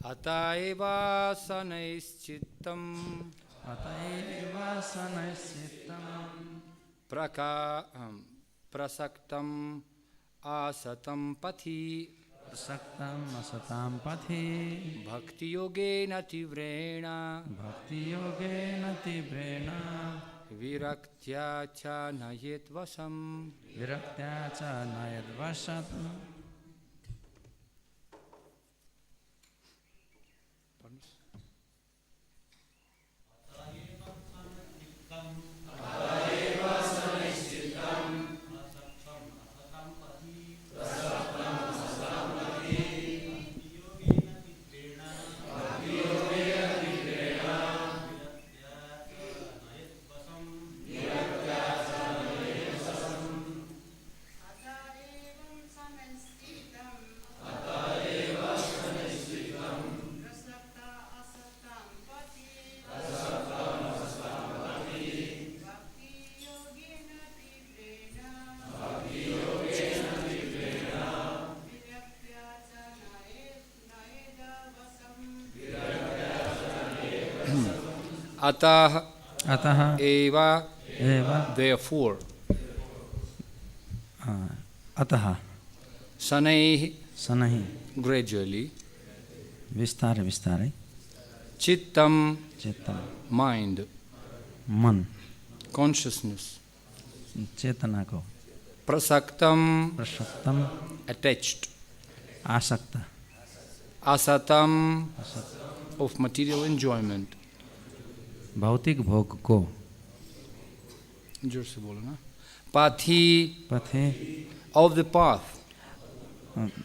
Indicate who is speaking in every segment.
Speaker 1: Ataeva śanaiś cittaṁ prasaktam asatāṁ pathi
Speaker 2: prasaktam asatāṁ pathi
Speaker 1: bhakti-yogena tīvreṇa viraktyā nayet vaśam.
Speaker 2: viraktyā nayet vaśam.
Speaker 1: Ataḥ eva therefore
Speaker 2: ataḥ
Speaker 1: śanaiḥ gradually
Speaker 2: vistarai
Speaker 1: cittam mind
Speaker 2: man
Speaker 1: consciousness
Speaker 2: चेतना को
Speaker 1: prasaktam attached asatāṁ of material enjoyment
Speaker 2: भौतिक भोग को
Speaker 1: जोर से बोलो ना pathi of the path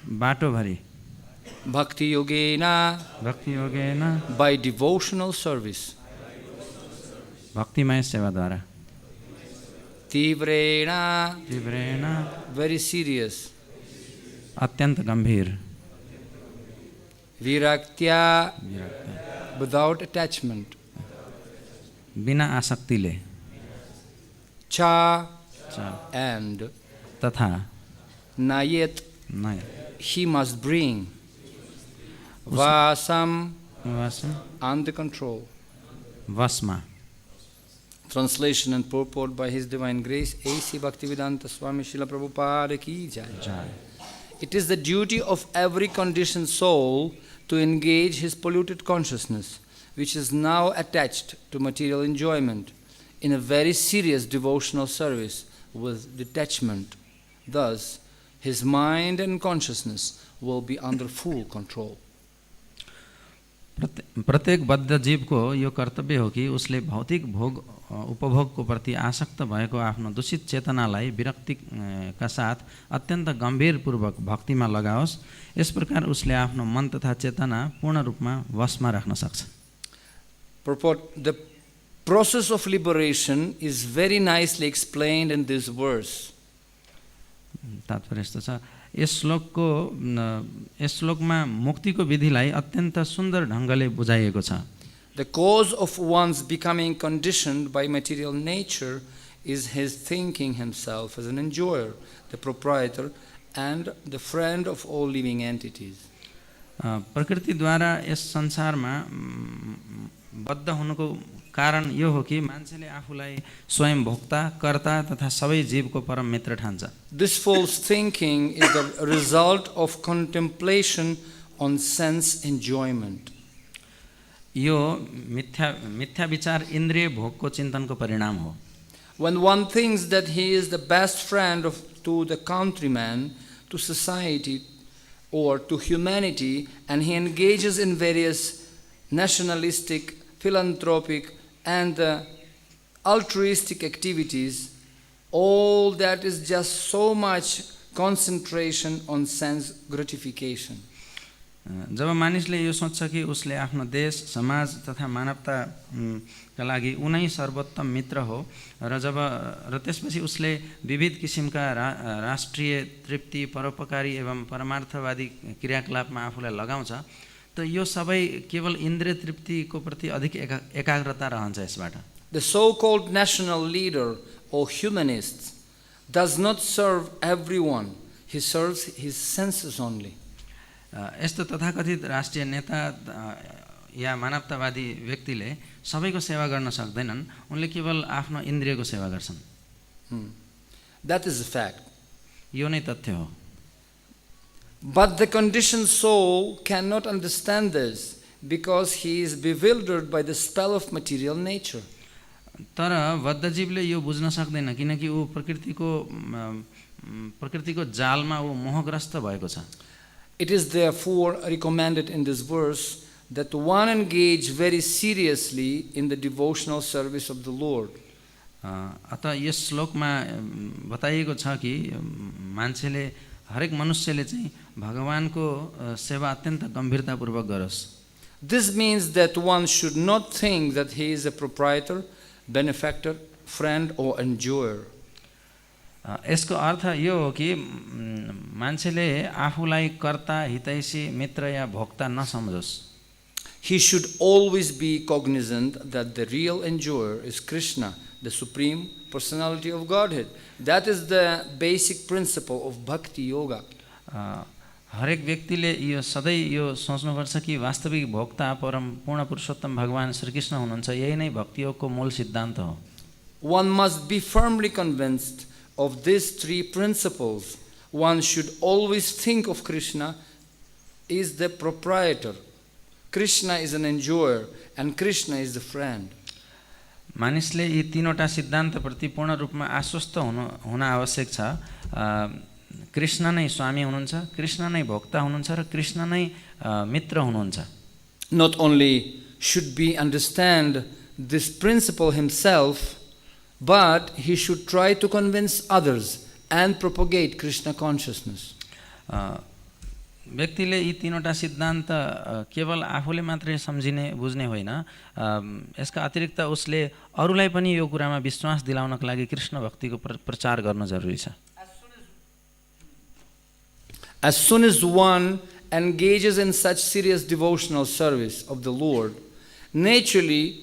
Speaker 2: बाटो भरी
Speaker 1: bhakti-yogena by devotional service
Speaker 2: भक्तिमय सेवा द्वारा
Speaker 1: tīvreṇa very serious
Speaker 2: अत्यंत गंभीर
Speaker 1: viraktyā without attachment
Speaker 2: बिना आसक्तिले
Speaker 1: cha and
Speaker 2: तथा
Speaker 1: nayet he must bring vaśam under control.
Speaker 2: वस्मा.
Speaker 1: Translation and purport by His Divine Grace A.C. Bhaktivedanta Swami Srila Prabhupada ki jai. It is the duty of every conditioned soul to engage his polluted consciousness, which is now attached to material enjoyment, in a very serious devotional service with detachment. Thus, his mind and consciousness will be under full control.
Speaker 2: प्रत्येक बद्ध जीव को यो कर्तव्य हो कि उसले भौतिक भोग उपभोग को प्रति आसक्त भएको आफ्नो दूषित चेतनालाई विरक्ति का साथ अत्यन्त गम्भीर पूर्वक भक्तिमा लगाओस्. यस प्रकार उसले आफ्नो मन तथा चेतना पूर्ण रूपमा वशमा राख्न सक्छ.
Speaker 1: Purport: the process of liberation is very nicely explained in this verse.
Speaker 2: तात्पर्य यस्तो छ, यस श्लोकमा मुक्तिको विधिलाई अत्यन्त सुन्दर ढङ्गले बुझाइएको छ.
Speaker 1: The cause of one's becoming conditioned by material nature is his thinking himself as an enjoyer, the proprietor, and the friend of all living entities.
Speaker 2: प्रकृतिद्वारा यस संसारमा बद्ध हुनुको कारण यो हो कि मान्छेले आफूलाई स्वयं भोक्ता, कर्ता तथा सबै जीवको परम मित्र ठान्छ.
Speaker 1: This false thinking is the result of contemplation on sense enjoyment.
Speaker 2: यो मिथ्या विचार इन्द्रिय भोगको चिन्तनको परिणाम हो.
Speaker 1: When one thinks that he is the best friend to the countryman, to society, or to humanity, and he engages in various nationalistic, philanthropic, and altruistic activities, all that is just so much concentration on sense gratification.
Speaker 2: जब मानिसले यो सोच्छ कि उसले आफ्नो देश, समाज तथा मानवताका लागि उनै सर्वोत्तम मित्र हो र त्यसपछि उसले विविध किसिमका राष्ट्रिय तृप्ति, परोपकारी एवं परमार्थवादी क्रियाकलापमा आफूलाई लगाउँछ, त यो सबै केवल इन्द्रिय तृप्तिको प्रति अधिक एकाग्रता रहन्छ यसबाट.
Speaker 1: The so-called national leader or humanist does not serve everyone. He serves his senses only.
Speaker 2: यस्तो तथाकथित राष्ट्रिय नेता या मानवतावादी व्यक्तिले सबैको सेवा गर्न सक्दैनन्, उनले केवल आफ्नो इन्द्रियको सेवा गर्छन्।
Speaker 1: That is a fact.
Speaker 2: यो नै तथ्य हो।
Speaker 1: But the conditioned soul cannot understand this because he is bewildered by the spell of material nature.
Speaker 2: तर बद्धजीवले यो बुझ्न सक्दैन किनकि ऊ प्रकृतिको जालमा ऊ मोहग्रस्त भएको छ।
Speaker 1: It is therefore recommended in this verse that one engage very seriously in the devotional service of the Lord.
Speaker 2: अतः यस श्लोकमा बताइएको छ कि मान्छेले हरेक मनुष्यले चाहिँ भगवानको सेवा अत्यन्त गम्भीरतापूर्वक गरोस्।
Speaker 1: This means that one should not think that he is a proprietor, benefactor, friend or enjoyer.
Speaker 2: यसको अर्थ यो हो कि मान्छेले आफूलाई कर्ता, हितैषी, मित्र या भोक्ता नसम्झोस्।
Speaker 1: He should always be cognizant that the real enjoyer is Krishna, the Supreme Personality of Godhead. That is the basic principle of bhakti-yoga.
Speaker 2: हरेक व्यक्तिले यो सधैँ यो सोच्नुपर्छ कि वास्तविक भोक्ता परम पूर्ण पुरुषोत्तम भगवान श्रीकृष्ण हुनुहुन्छ। यही नै भक्तियोगको मूल सिद्धान्त हो।
Speaker 1: One must be firmly convinced of these three principles. One should always think of Krishna is the proprietor, Krishna is an enjoyer, and Krishna is the friend.
Speaker 2: मानिसले यी तीनवटा सिद्धान्तप्रति पूर्ण रूपमा आश्वस्त हुन आवश्यक छ। कृष्ण नै स्वामी हुनुहुन्छ, कृष्ण नै भोक्ता हुनुहुन्छ र कृष्ण नै मित्र हुनुहुन्छ।
Speaker 1: Not only should be understand this principle himself, but he should try to convince others and propagate Krishna consciousness.
Speaker 2: व्यक्तिले यी तीनवटा सिद्धान्त केवल आफूले मात्रै सम्झिने बुझ्ने होइन, यसका अतिरिक्त उसले अरूलाई पनि यो कुरामा विश्वास दिलाउनका लागि कृष्ण भक्तिको प्रचार गर्न जरुरी छ।
Speaker 1: As soon as one engages in such serious devotional service of the Lord, naturally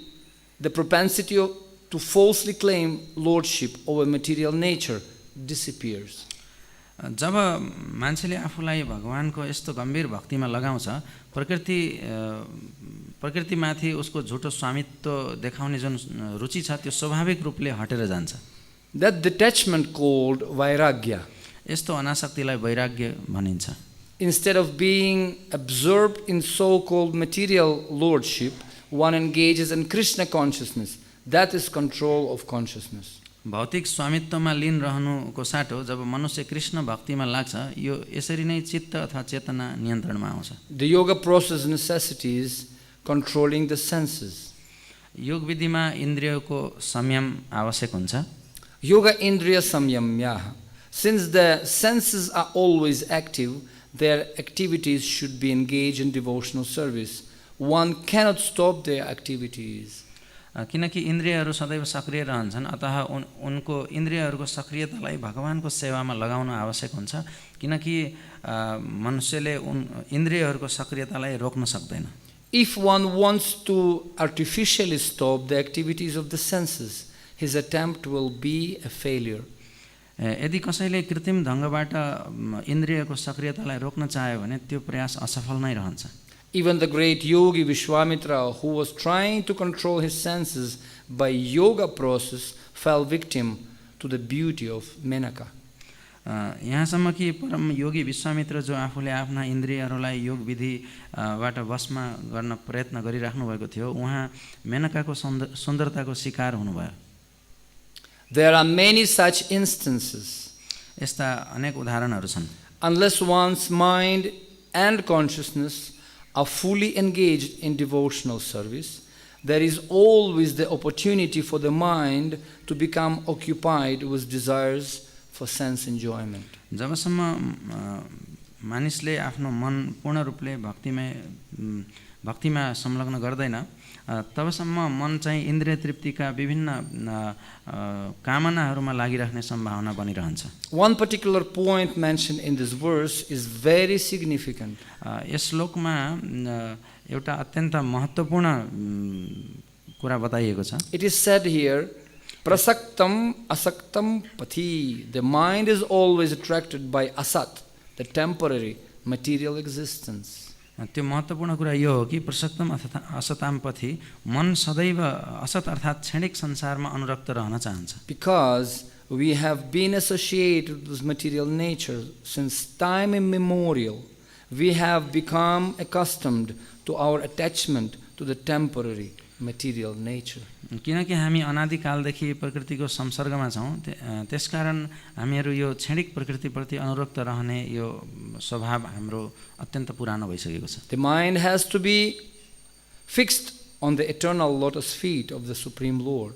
Speaker 1: the propensity to falsely claim lordship over material nature disappears.
Speaker 2: जब मान्छेले आफूलाई भगवानको यस्तो गम्भीर भक्तिमा लगाउँछ, प्रकृतिमाथि उसको झुटो स्वामित्व देखाउने जुन रुचि छ त्यो स्वाभाविक रूपले हटेर जान्छ।
Speaker 1: That detachment called viraktyā.
Speaker 2: यस्तो अनासक्तिलाई वैराग्य भनिन्छ।
Speaker 1: Instead of being absorbed in so-called material lordship, one engages in Krishna consciousness. That is control of consciousness.
Speaker 2: भौतिक स्वामित्वमा लीन रहनुको साटो जब मनुष्य कृष्ण भक्तिमा लाग्छ, यो यसरी नै चित्त अथवा चेतना नियन्त्रणमा आउँछ।
Speaker 1: The yoga process necessitates controlling the senses.
Speaker 2: योग विधिमा इन्द्रियको संयम आवश्यक हुन्छ।
Speaker 1: Yoga indriya samyamyaha. Since the senses are always active, their activities should be engaged in devotional service. One cannot stop their activities.
Speaker 2: किनकि इन्द्रियहरू सदैव सक्रिय रहन्छन्, अतः उनको इन्द्रियहरूको सक्रियतालाई भगवानको सेवामा लगाउन आवश्यक हुन्छ, किनकि मनुष्यले इन्द्रियहरूको सक्रियतालाई रोक्न सक्दैन।
Speaker 1: If one wants to artificially stop the activities of the senses, his attempt will be a failure.
Speaker 2: यदि कसैले कृत्रिम ढङ्गबाट इन्द्रियको सक्रियतालाई रोक्न चाह्यो भने त्यो प्रयास असफल नै रहन्छ।
Speaker 1: Even the great yogi Vishwamitra, who was trying to control his senses by yoga process, fell victim to the beauty of Menaka.
Speaker 2: यहाँसम्म कि परम योगी विश्वामित्र जो आफूले आफ्ना इन्द्रियहरूलाई योग विधिबाट वशमा गर्न प्रयत्न गरिराख्नु भएको थियो, उहाँ मेनकाको सुन्दरताको शिकार हुनुभयो।
Speaker 1: There are many such instances.
Speaker 2: यस्ता अनेक उदाहरणहरू छन्।
Speaker 1: Unless one's mind and consciousness are fully engaged in devotional service, there is always the opportunity for the mind to become occupied with desires for sense enjoyment.
Speaker 2: जबसम्म मानिसले आफ्नो मन पूर्ण रूपले भक्तिमा संलग्न गर्दैन, तबसम्म मन चाहिँ इन्द्रिय तृप्तिका विभिन्न कामनाहरूमा लागिराख्ने सम्भावना बनिरहन्छ।
Speaker 1: One particular point mentioned in this verse is very significant.
Speaker 2: यस श्लोकमा एउटा अत्यन्त महत्त्वपूर्ण कुरा बताइएको छ।
Speaker 1: It is said here, prasaktam asatām pathi. The mind is always attracted by asat, the temporary, material existence.
Speaker 2: त्यो महत्त्वपूर्ण कुरा यो हो कि प्रसक्तम अथवा असताम पथि मन सदैव असत अर्थात् क्षणिक संसारमा अनुरक्त रहन चाहन्छ।
Speaker 1: Because we have been associated with this material nature since time immemorial, we have become accustomed to our attachment to the temporary material nature.
Speaker 2: किनकि हामी अनादिकालदेखि प्रकृतिको संसर्गमा छौँ, त्यसकारण हामीहरू यो क्षणिक प्रकृतिप्रति अनुरक्त रहने यो स्वभाव हाम्रो अत्यन्त पुरानो भइसकेको छ।
Speaker 1: The mind has to be fixed on the eternal lotus feet of the Supreme Lord.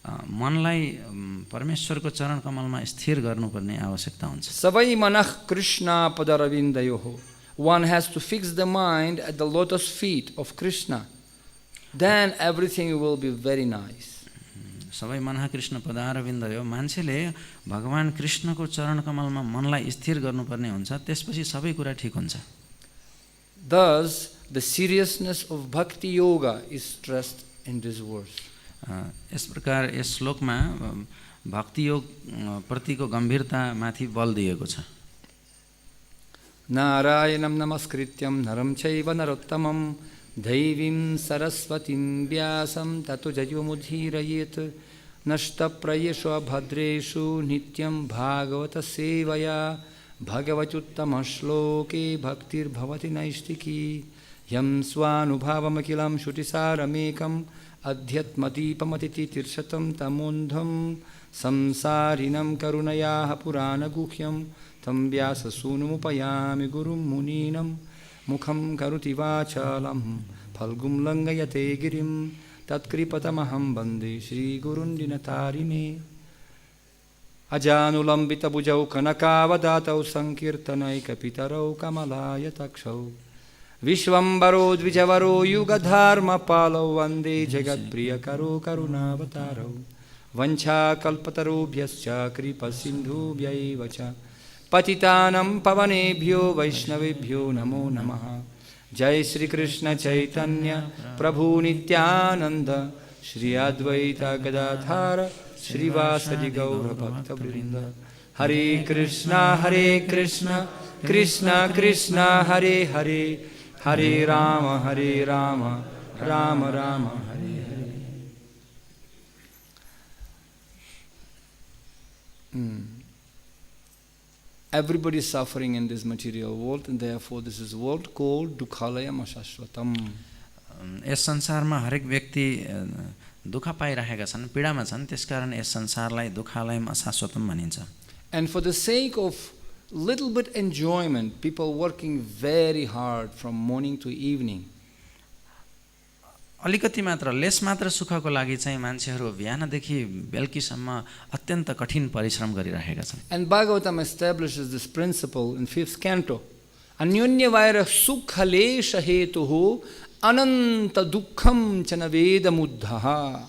Speaker 2: मनलाई परमेश्वरको चरण कमलमा स्थिर गर्नुपर्ने आवश्यकता हुन्छ।
Speaker 1: Savai manah Krishna padaravindayoho. One has to fix the mind at the lotus feet of Krishna. Then everything will be very nice.
Speaker 2: सबै मनः कृष्ण पदारविन्द यो मान्छेले भगवान कृष्णको चरण कमलमा मनलाई स्थिर गर्नुपर्ने हुन्छ, त्यसपछि सबै कुरा ठीक हुन्छ।
Speaker 1: Thus, the seriousness of bhakti yoga is stressed in this verse.
Speaker 2: यस प्रकार यस श्लोकमा भक्ति योग प्रतिको गम्भीरता माथि बल दिएको छ।
Speaker 1: नारायणं नमस्कृत्यं नरं चैव नरोत्तमं दैवीं सरस्वतीं व्यासं ततो जयमुदीरयेत् नष्टप्रायेषु अभद्रेषु नित्यं भागवत सेवया भगवत्युत्तमश्लोके भक्तिर्भवति नैष्टिकी यं स्वानुभावमखिलं श्रुतिसारमेकम् अध्यात्मदीपमतितीर्षतं तमोन्धं संसारिणं करुणयाः पुराणगुह्यं तं व्याससूनुमुपयामि गुरुं मुनीनं मुखं करोति वाचालं फल्गुं लङ्घयते गिरिं तत्कृपतमहं वन्दे श्रीगुरुं दिनतारिणे अजानुलम्बितभुजौ कनकावदातौ संकीर्तनैकपितरौ कमलायताक्षौ विश्वम्भरो द्विजवरो युगधर्मपालौ वन्दे जगत्प्रियकरो करुणावतारौ वञ्चाकल्पतरुभ्यश्च कृपासिन्धुभ्यैव च पतितानं पावनेभ्यो वैष्णवेभ्यो नमो नमः। जय श्री कृष्ण चैतन्य प्रभु नित्यानंद श्री अद्वैत गदाधर श्रीवासदि गौर भक्तवृंद। हरे कृष्णा कृष्ण कृष्ण हरे हरे, हरे Ram Ram Ram Hare Hare. Everybody is suffering in this material world, and therefore this is world called dukhalayam ashashvatam.
Speaker 2: यस संसारमा हरेक व्यक्ति दुःख पाइरहेका छन्, पीडामा छन्, त्यसकारण यस संसारलाई दुःखालयम अशाश्वतम भनिन्छ।
Speaker 1: And for the sake of little bit enjoyment, people working very hard from morning to evening.
Speaker 2: अलिकति मात्र लेस मात्र सुखको लागि चाहिँ मान्छेहरू बिहानदेखि बेलुकीसम्म अत्यन्त कठिन परिश्रम गरिरहेका छन्।
Speaker 1: And Bhagavatam establishes this principle in 5th canto. Anyunya vaira sukhalesha hetuhu ananta dukkham chana veda muddhaha.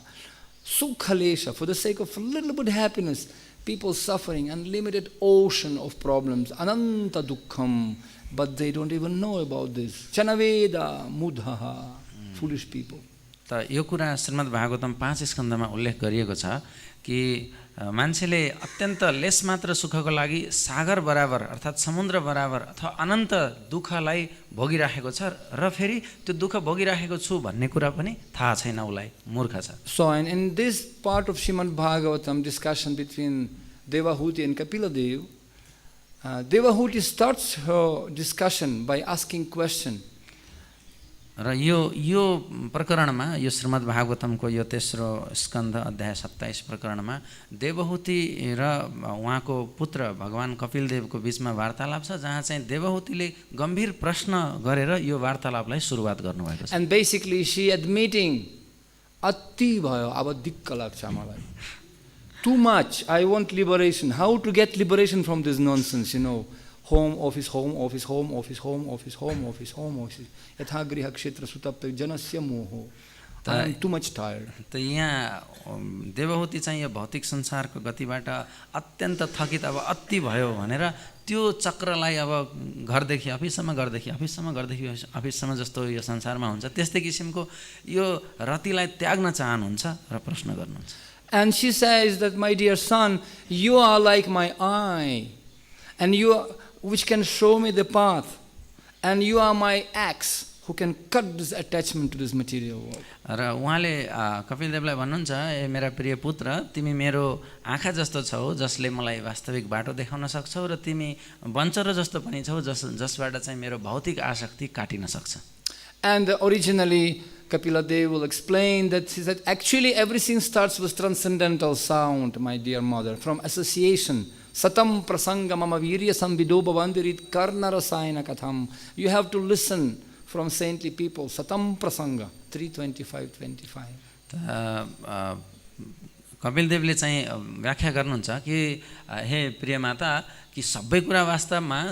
Speaker 1: Sukhalesha, for the sake of a little bit happiness, people suffering unlimited ocean of problems, ananta dukkham, but they don't even know about this. Chana veda muddhaha. Foolish people.
Speaker 2: त यो कुरा श्रीमद् भागवतम 5 स्कन्धमा उल्लेख गरिएको छ कि मान्छेले अत्यन्त lace मात्र सुखको लागि सागर बराबर अर्थात् समुद्र बराबर अथवा अनन्त दुःखलाई भोगिराखेको छ र फेरि त्यो दुःख भोगिराखेको छु भन्ने कुरा पनि थाहा छैन, उसलाई मूर्ख छ।
Speaker 1: So in this part of Srimad Bhagavatam, discussion between Devahuti and Kapila Dev, Devahuti starts her discussion by asking question.
Speaker 2: र यो प्रकरणमा यो श्रीमद् भागवतमको यो तेस्रो स्कन्ध अध्याय 27 प्रकरणमा देवहूति र उहाँको पुत्र भगवान कपिलदेवको बीचमा वार्तालाप छ, जहाँ चाहिँ देवहूतिले गम्भीर प्रश्न गरेर यो वार्तालापलाई सुरुवात गर्नुभएको छ।
Speaker 1: And basically she admitting अति भयो, अब दिक्क लाग्छ मलाई, too much, I want liberation, how to get liberation from this nonsense, you know, home office, home office, home office, home office, home office, home office, यथा गृह क्षेत्र सुतप्त जनस्य मोहो, I am too much tired.
Speaker 2: त यहाँ देवहूति चाहिँ यो भौतिक संसारको गतिबाट अत्यन्त थकित अब अति भयो भनेर त्यो चक्रलाई अब घरदेखि अफिससम्म, घरदेखि अफिससम्म, घरदेखि अफिससम्म जस्तो यो संसारमा हुन्छ त्यस्तै किसिमको यो रतिलाई त्याग्न चाहनुहुन्छ र प्रश्न गर्नुहुन्छ।
Speaker 1: And she says that, my dear son, you are like my eye, and you are, which can show me the path. And you are my axe who can cut this attachment to this material world.
Speaker 2: र उहाँले कपिलदेवलाई भन्नुहुन्छ, ए मेरा प्रिय पुत्र, तिमी मेरो आँखा जस्तो छौ जसले मलाई वास्तविक बाटो देखाउन सक्छौ, र तिमी वञ्चरो जस्तो पनि छौ जसबाट चाहिँ मेरो भौतिक आसक्ति काटिन सक्छ.
Speaker 1: And originally Kapila Dev will explain that he said actually everything starts with transcendental sound, my dear mother, from association. Cittam prasanga mama virya samvido bhavandirit karna rasayana katham. You have to listen from saintly people. Cittam prasanga 3:25-25.
Speaker 2: कपिलदेवले चाहिँ व्याख्या गर्नुहुन्छ कि हे प्रिय माता, कि सबै कुरा वास्तवमा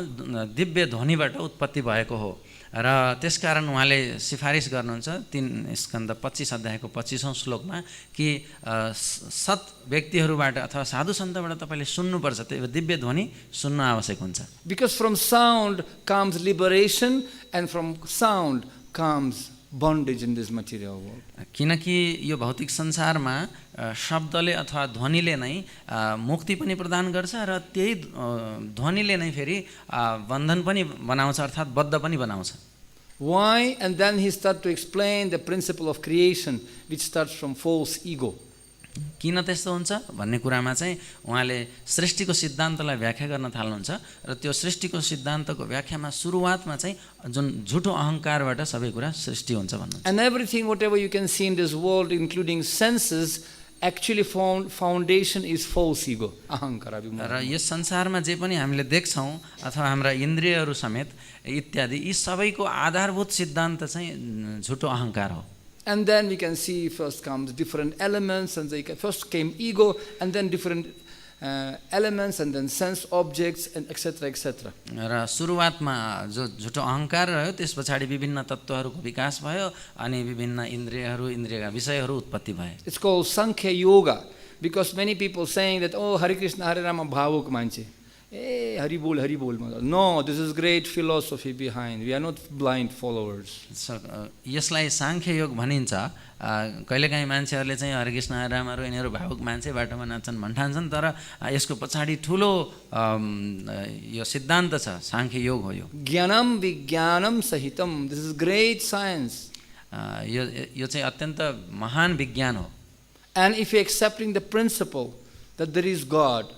Speaker 2: दिव्य ध्वनिबाट उत्पत्ति भएको हो, र त्यसकारण उहाँले सिफारिस गर्नुहुन्छ 3 स्कन्द 25 अध्यायको 25औं श्लोकमा कि सत व्यक्तिहरूबाट अथवा साधु सन्तबाट तपाईले सुन्नुपर्छ, त्यो दिव्य ध्वनि सुन्न आवश्यक हुन्छ.
Speaker 1: Because from sound comes liberation and from sound comes bondage in this material world.
Speaker 2: किनकि यो भौतिक संसारमा शब्दले अथवा ध्वनिले नै मुक्ति पनि प्रदान गर्छ, र त्यही ध्वनिले नै फेरि बन्धन पनि बनाउँछ, अर्थात् बद्ध पनि बनाउँछ.
Speaker 1: Why? And then he starts to explain the principle of creation, which starts from false ego.
Speaker 2: किन त्यस्तो हुन्छ भन्ने कुरामा चाहिँ उहाँले सृष्टिको सिद्धान्तलाई व्याख्या गर्न थाल्नुहुन्छ, र त्यो सृष्टिको सिद्धान्तको व्याख्यामा सुरुवातमा चाहिँ जुन झुटो अहङ्कारबाट सबै कुरा सृष्टि हुन्छ भन्नुहुन्छ.
Speaker 1: And everything whatever you can see in this world, including senses, actually foundation is false ego, ahankara.
Speaker 2: र यस संसारमा जे पनि हामीले देख्छौँ अथवा हाम्रा इन्द्रियहरू समेत इत्यादि, यी सबैको आधारभूत सिद्धान्त चाहिँ झुटो अहङ्कार हो.
Speaker 1: And then we can see first comes different elements, and first came ego, and then different elements, and then sense objects, and etc. etc.
Speaker 2: र सुरुवातमा जो झुटो अहङ्कार रह्यो, त्यस पछाडि विभिन्न तत्त्वहरूको विकास भयो, अनि विभिन्न इन्द्रियहरू, इन्द्रियका विषयहरू उत्पत्ति भए.
Speaker 1: It's called Sankhya Yoga, because many people saying that, oh, Hare Krishna, Hare Rama, bhavuk manche. Hey, Hari Bol, Hari Bol. No, this is great philosophy behind. We are not blind followers.
Speaker 2: यसलाई साङ्ख्य योग भनिन्छ. कहिलेकाहीँ मान्छेहरूले चाहिँ हरे कृष्ण हरे रामहरू यिनीहरू भावुक मान्छे बाटोमा नाच्छन् भन्ठान्छन्, तर यसको पछाडि ठुलो यो सिद्धान्त छ, साङ्ख्य योग हो यो.
Speaker 1: Jnanam Vijnanam Sahitam. This is great science.
Speaker 2: यो चाहिँ अत्यन्त महान विज्ञान हो.
Speaker 1: And if you are accepting the principle that there is God,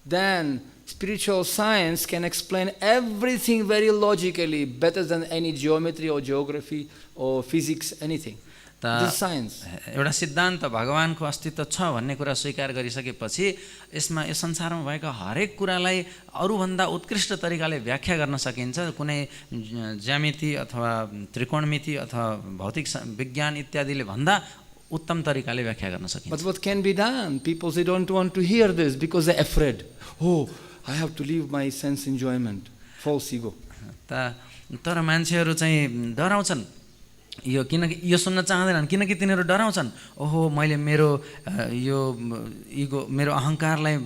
Speaker 1: then spiritual science can explain everything very logically, better than any geometry or geography or physics, anything. This is science.
Speaker 2: एउटा सिद्धान्त भगवानको अस्तित्व छ भन्ने कुरा स्वीकार गरिसकेपछि यसमा यो संसारमा भएका हरेक कुरालाई अरूभन्दा उत्कृष्ट तरिकाले व्याख्या गर्न सकिन्छ. कुनै ज्यामिति अथवा त्रिकोणमिति अथवा भौतिक विज्ञान इत्यादिले भन्दा उत्तम तरिकाले व्याख्या गर्न सकिन्छ.
Speaker 1: But what can be done? People say don't want to hear this because they're afraid. Oh, I have to leave my sense enjoyment. False ego.
Speaker 2: तर मान्छेहरू चाहिँ डराउँछन् यो, किनकि यो सुन्न चाहँदैनन्, किनकि तिनीहरू डराउँछन्. ओहो, मैले मेरो यो इगो, मेरो अहङ्कारलाई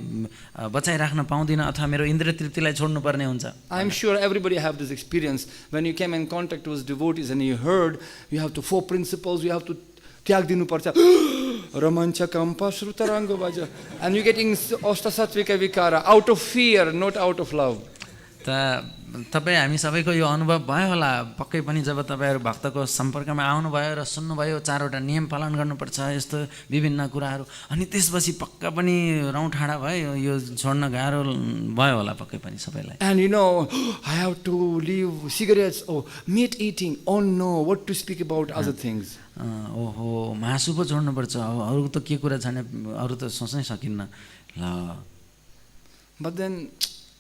Speaker 2: बचाइराख्न पाउँदिनँ, अथवा मेरो इन्द्रिय तृप्तिलाई छोड्नुपर्ने हुन्छ.
Speaker 1: I am sure everybody have this experience. When you came in contact with devotees and you heard, you have to 4 principles, you have to त्याग दिनुपर्छ, रमञ्चकं पश्रुतरङ्गो भज, and you getting अष्टसात्विक विकार out of fear, not out of love.
Speaker 2: तपाईँ हामी सबैको यो अनुभव भयो होला पक्कै पनि, जब तपाईँहरू भक्तको सम्पर्कमा आउनुभयो र सुन्नुभयो 4वटा नियम पालन गर्नुपर्छ यस्तो विभिन्न कुराहरू, अनि त्यसपछि पक्का पनि रौँ ठाडा भयो, यो छोड्न गाह्रो भयो होला पक्कै पनि सबैलाई.
Speaker 1: And you know, I have to leave cigarettes, oh, meat eating, oh no, what to speak about other things.
Speaker 2: ओहो, मासु पो छोड्नुपर्छ, अरू त के कुरा छैन, अरू त सोच्नै सकिन्न ल.
Speaker 1: But then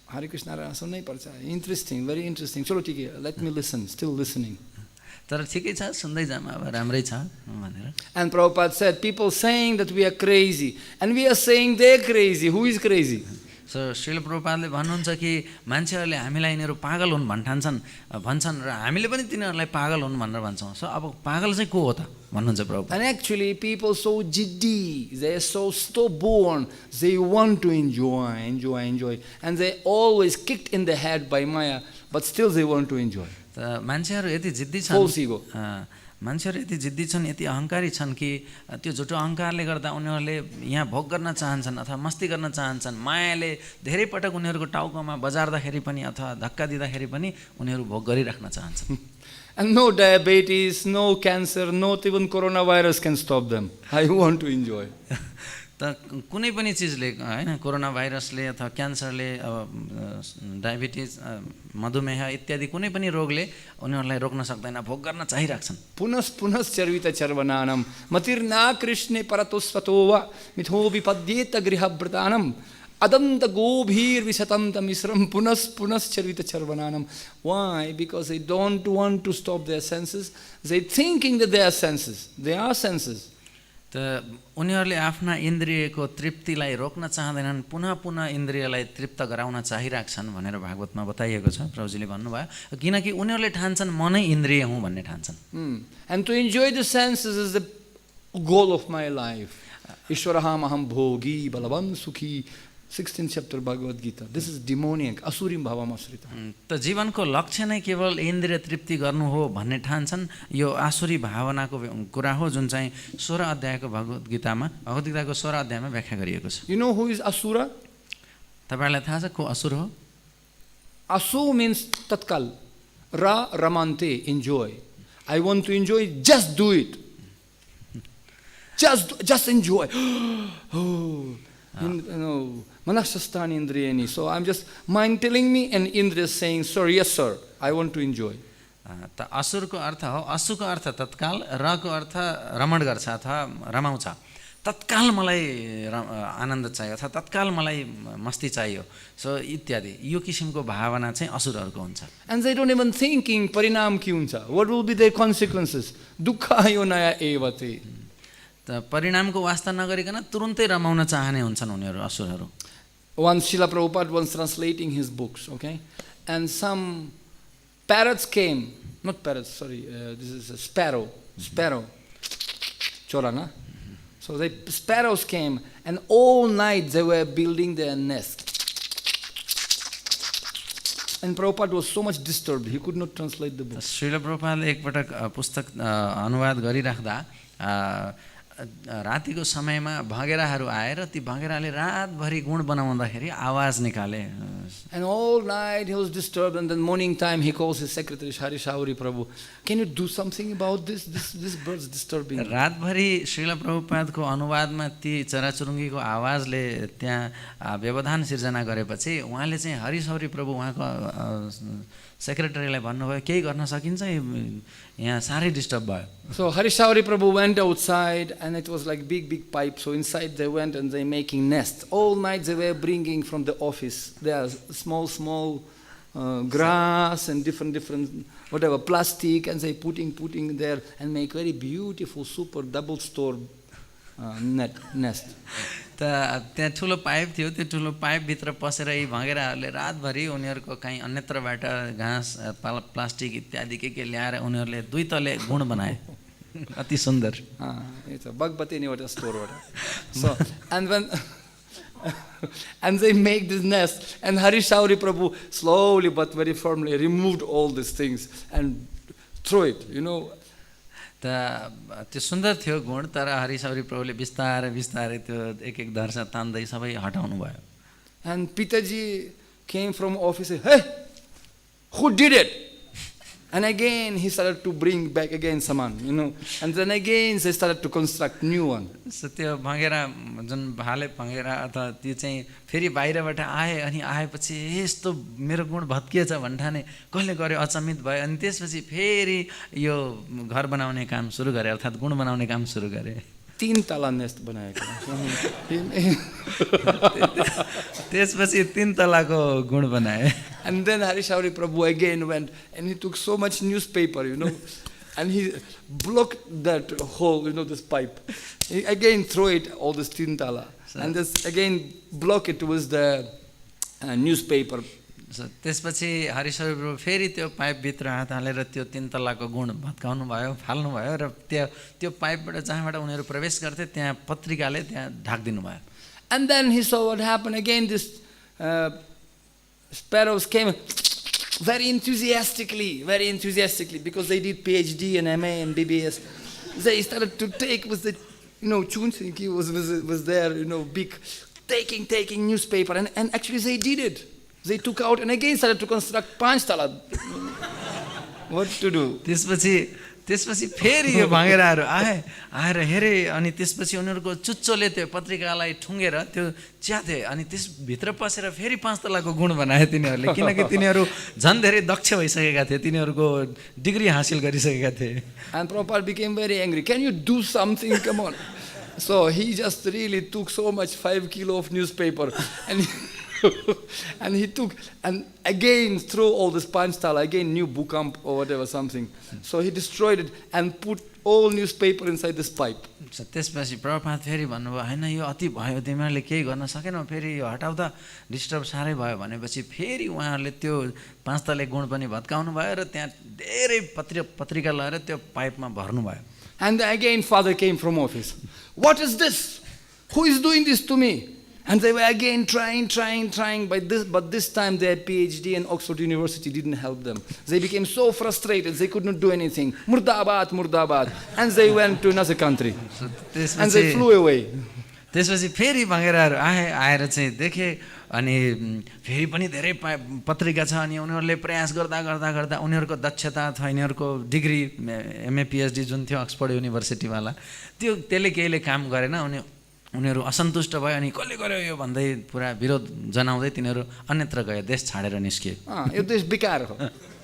Speaker 1: Hare Krishna सुन्नै पर्छ. Interesting, very interesting. चलो ठीक है, let me listen, still listening.
Speaker 2: तर ठिकै छ, सुन्दै जाम, अब राम्रै छ भनेर.
Speaker 1: And Prabhupada said, people saying that we are crazy, and we are saying they're crazy. Who is crazy?
Speaker 2: So Srila प्रभुपादले भन्नुहुन्छ कि मान्छेहरूले हामीलाई यिनीहरू पागल हुन् भन्छन् र हामीले पनि तिनीहरूलाई पागल हुन् भनेर भन्छौँ. सो अब पागल चाहिँ को हो त भन्नुहुन्छ Prabhupada.
Speaker 1: And actually people so jiddy, they are so stubborn, they want to enjoy, and they always kicked in the head by Maya. but still they want to enjoy.
Speaker 2: त मान्छेहरू यति जिद्दी छन्,
Speaker 1: False ego.
Speaker 2: मान्छेहरू यति जिद्दी छन्, यति अहङ्कारी छन् कि त्यो झुटो अहङ्कारले गर्दा उनीहरूले यहाँ भोग गर्न चाहन्छन् अथवा मस्ती गर्न चाहन्छन्। मायाले धेरै पटक उनीहरूको टाउकोमा बजार्दाखेरि पनि अथवा धक्का दिँदाखेरि पनि उनीहरू भोग गरिराख्न चाहन्छन्।
Speaker 1: And no diabetes, no cancer, not even coronavirus can stop them. I want to enjoy.
Speaker 2: त कुनै पनि चिजले हैन, कोरोना भाइरसले अथवा क्यान्सरले, डायबिटिज, मधुमेह इत्यादि कुनै पनि रोगले उनीहरूलाई रोक्न सक्दैन, भोग गर्न चाहिराख्छन्।
Speaker 1: पुनश्चर्वित चर्वनानम मतिर्ना कृष्णे परतोस्वतो वा मिथो विपद्येत गृहव्रतानम अदन्त गोभीर विशतम तमिश्रम पुनश्चर्वित चर्वनानम. Why? Because they don't want to stop their senses. They thinking that they are senses. They are senses.
Speaker 2: त उनीहरूले आफ्ना इन्द्रियको तृप्तिलाई रोक्न चाहँदैनन्, पुनः पुनः इन्द्रियलाई तृप्त गराउन चाहिराख्छन् भनेर भागवतमा बताइएको छ। प्रभुजीले भन्नुभयो किनकि उनीहरूले ठान्छन् म नै इन्द्रिय हुँ भन्ने ठान्छन्।
Speaker 1: And to enjoy the senses is the goal of my life. Ishwaraham aham bhogi balavan sukhi. 16th chapter Bhagavad Gita. This is demoniac, asurim bhavam asrita.
Speaker 2: त जीवनको लक्ष्य नै केवल इन्द्रिय तृप्ति गर्नु हो भन्ने ठान्छन्। यो आसुरी भावनाको कुरा हो जुन चाहिँ 16 अध्यायको भगवत गीतामा, भगवत गीताको 16 अध्यायमा व्याख्या गरिएको छ।
Speaker 1: You know who is asura?
Speaker 2: तपाईलाई थाहा छ को असुर हो?
Speaker 1: Asu means tatkal. Ramante, enjoy. I want to enjoy, just do it. Just enjoy. Oh, Manashastani indriyani. So I'm just mind telling me and Indriya saying, sir, yes sir, I want to enjoy.
Speaker 2: त असुरको अर्थ हो, असुको अर्थ तत्काल, रको अर्थ रमण गर्छ अथवा रमाउँछ। तत्काल मलाई आनन्द चाहियो अथवा तत्काल मलाई मस्ती चाहियो, सो इत्यादि यो किसिमको भावना चाहिँ असुरहरूको हुन्छ।
Speaker 1: And they don't even thinking परिणाम के हुन्छ, what will be their consequences? दुःखायो नया एवते.
Speaker 2: त परिणामको वास्ता नगरिकन तुरुन्तै रमाउन चाहने हुन्छन् उनीहरू असुरहरू।
Speaker 1: Once Srila Prabhupada was translating his books, okay, and some parrots came, not parrots, sorry, this is a sparrow, chora, na? So the sparrows came and all night they were building their nest. And Prabhupada was so much disturbed, he could not translate the book.
Speaker 2: Srila प्रभुपादले एकपटक पुस्तक अनुवाद गरिराख्दा रातिको समयमा भँगेराहरू आएर ती भँगेराले रातभरि गुण बनाउँदाखेरि आवाज निकाले।
Speaker 1: And all night he was disturbed, and then morning time he calls his secretary Hari Shauri Prabhu, can you do something about this bird's disturbing?
Speaker 2: रातभरि श्रील प्रभुपादको अनुवादमा ती चराचुरुङ्गीको आवाजले त्यहाँ व्यवधान सिर्जना गरेपछि उहाँले चाहिँ हरि शौरी प्रभु उहाँको सेक्रेटरीलाई भन्नुभयो केही गर्न सकिन्छ, यहाँ साह्रै डिस्टर्ब भयो।
Speaker 1: So Hari Shauri Prabhu went outside and it was like big pipe, so inside they went and they making nests. All night they were bringing from the office, there are small grass and different whatever plastic, and they putting there and make very beautiful super double store nest.
Speaker 2: त त्यहाँ ठुलो pipe थियो, त्यो ठुलो पाइपभित्र पसेर यी भँगेराहरूले रातभरि उनीहरूको कहीँ अन्यत्रबाट घाँस प्लास्टिक इत्यादि के ल्याएर उनीहरूले दुई तले गुण बनाए। अति सुन्दर।
Speaker 1: It's a Bhagavati store. So and when and they make this nest, and Hari Shauri Prabhu slowly but very firmly removed all these things and threw it, you know.
Speaker 2: त त्यो सुन्दर थियो गुण, तर हरि शौरी प्रभुले बिस्तारै त्यो एक दर्शा तान्दै सबै हटाउनु भयो।
Speaker 1: And Pitaji came from office, hey, who did it? And again he started to bring back again saman, you know, and then again they started to construct new one.
Speaker 2: So त्यो भँगेरा जुन भाले भँगेरा अथवा त्यो चाहिँ फेरि बाहिरबाट आए, अनि आएपछि यस्तो मेरो गुण भत्किएछ भन्ठाने कसले गर्यो अचम्मित भयो, अनि त्यसपछि फेरि यो घर बनाउने काम सुरु गरे अर्थात् गुण बनाउने काम सुरु गरे।
Speaker 1: 3 तला नेस्ट बनाएको।
Speaker 2: त्यसपछि 3 तलाको गुण बनाए।
Speaker 1: And then Hari Shauri Prabhu again went and he took so much newspaper, you know, and he blocked that hole, you know, this pipe. He again threw it all this 3 tala, and this again block it with the newspaper.
Speaker 2: त्यसपछि हरि शौरी प्रभु फेरि त्यो पाइपभित्र हात हालेर त्यो 3 तलाको गुण भत्काउनु भयो, फाल्नु भयो, र त्यो पाइपबाट जहाँबाट उनीहरू प्रवेश गर्थे त्यहाँ पत्रिकाले त्यहाँ ढाक्दिनु भयो।
Speaker 1: And then he saw what happened again. This sparrows came very enthusiastically, because they did PhD and MA and BBS. They started to take with the, Chunsinki was there, big, taking newspaper, and actually they did it. They took out and again started to construct panch tala. What to do?
Speaker 2: त्यसपछि फेरि यो भँगेराहरू आएर हेरे अनि त्यसपछि उनीहरूको चुच्चोले त्यो पत्रिकालाई ठुङ्गेर त्यो च्याथे अनि त्यसभित्र पसेर फेरि 5 तलाको गुण बनाए तिनीहरूले किनकि तिनीहरू झन् धेरै दक्ष भइसकेका थिए तिनीहरूको डिग्री हासिल गरिसकेका थिए.
Speaker 1: And Prabhupada became very angry. Can you do something? Come on. So he just really took so much 5 kilo of newspaper and he took and again threw all this panchtala, again new bhukamp or whatever something. So he destroyed it and put all newspaper inside this pipe.
Speaker 2: त्यसपछि प्रभात फेरि भन्नुभयो हैन यो अति भयो तिमीहरूले केही गर्न सकेनौ फेरि यो हटाउँदा डिस्टर्ब सारै भयो भनेपछि फेरि उहाँहरूले त्यो 5 तले गुण पनि भत्काउनु भयो र त्यहाँ धेरै पत्रिका लगाएर त्यो पाइपमा भर्नु भयो.
Speaker 1: And again father came from office. What is this? Who is doing this to me? And they were again trying, but this time their PhD and Oxford University didn't help them. They became so frustrated, they could not do anything. Murdabad. And they went to another country. And they flew away.
Speaker 2: त्यसपछि फेरि भँगेराहरू आएर चाहिँ देखे अनि फेरि पनि धेरै पत्रिका छ अनि उनीहरूले प्रयास गर्दा उनीहरूको दक्षता अथवा उनीहरूको डिग्री एमए पिएचडी जुन थियो अक्सफोर्ड युनिभर्सिटीवाला त्यसले केहीले काम गरेन उनीहरू असन्तुष्ट भयो अनि कसले गर्यो यो भन्दै पुरा विरोध जनाउँदै तिनीहरू अन्यत्र गए देश छाडेर निस्किए.
Speaker 1: यो देश बेकार हो.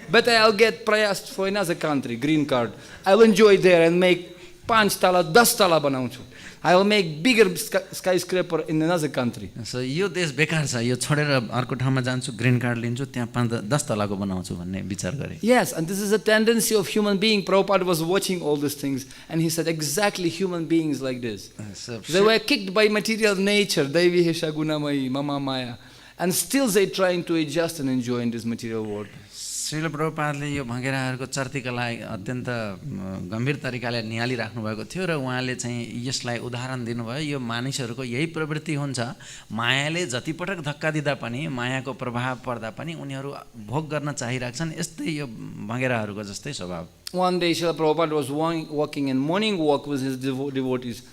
Speaker 1: But I'll get prayas for another country, green card. I'll enjoy there and make 5 tala, 10 tala बनाउँछु. I will make bigger skyscraper in another country.
Speaker 2: So यो देश बेकार छ यो छोडेर अर्को ठाउँमा जान्छु ग्रीन कार्ड लिन्छु त्यहाँ 5-10 तलाको बनाउँछु भन्ने विचार गरे.
Speaker 1: Yes, and this is a tendency of human being. Prabhupada was watching all these things and he said exactly human beings like this. They were kicked by material nature, Daivi Hesha Gunamai, Mama Maya, and still they trying to adjust and enjoy in this material world.
Speaker 2: Srila प्रभुपादले यो भँगेराहरूको चर्तिकालाई अत्यन्त गम्भीर तरिकाले निहालिराख्नु भएको थियो र उहाँले चाहिँ यसलाई उदाहरण दिनुभयो यो मानिसहरूको यही प्रवृत्ति हुन्छ मायाले जतिपटक धक्का दिँदा पनि मायाको प्रभाव पर्दा पनि उनीहरू भोग गर्न चाहिरहेछन् यस्तै यो भँगेराहरूको जस्तै स्वभाव.
Speaker 1: One day Srila Prabhupada was walking in morning walk with his devotees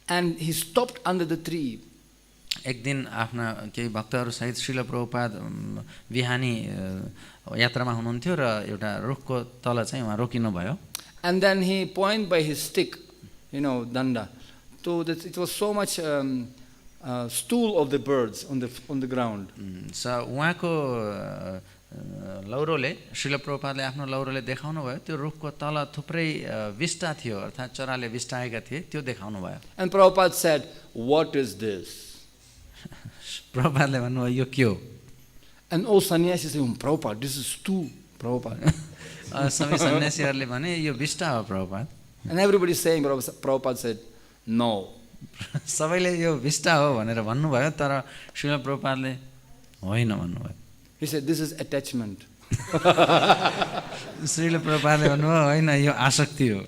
Speaker 1: and he stopped under the tree.
Speaker 2: एक दिन आफ्ना केही भक्तहरू सहित श्रील प्रभुपाद बिहानी यात्रामा हुनुहुन्थ्यो र एउटा रुखको तल चाहिँ उहाँ रोकिनु भयो.
Speaker 1: And then he pointed by his stick, danda, to that it was so much stool of the birds on the ground.
Speaker 2: So उहाँको लौरोले श्रील प्रभुपादले आफ्नो लौरोले देखाउनु भयो त्यो रुखको तल थुप्रै विष्टा थियो अर्थात् चराले विष्टाएका थिए त्यो देखाउनु भयो.
Speaker 1: And Prabhupada said, "What is this?"
Speaker 2: प्रभुपादले भन्नुभयो यो के हो.
Speaker 1: And all sannyasis say, "Prabhupada, this is stool, Prabhupada."
Speaker 2: सबै सन्यासीहरूले भने यो विष्टा हो Prabhupada.
Speaker 1: And everybody saying, Prabhupada said, "No."
Speaker 2: सबैले यो विष्टा हो भनेर भन्नुभयो तर श्रील प्रभुपादले होइन भन्नुभयो.
Speaker 1: He said, "This is attachment."
Speaker 2: Srila प्रभुपादले भन्नुभयो होइन यो आसक्ति हो.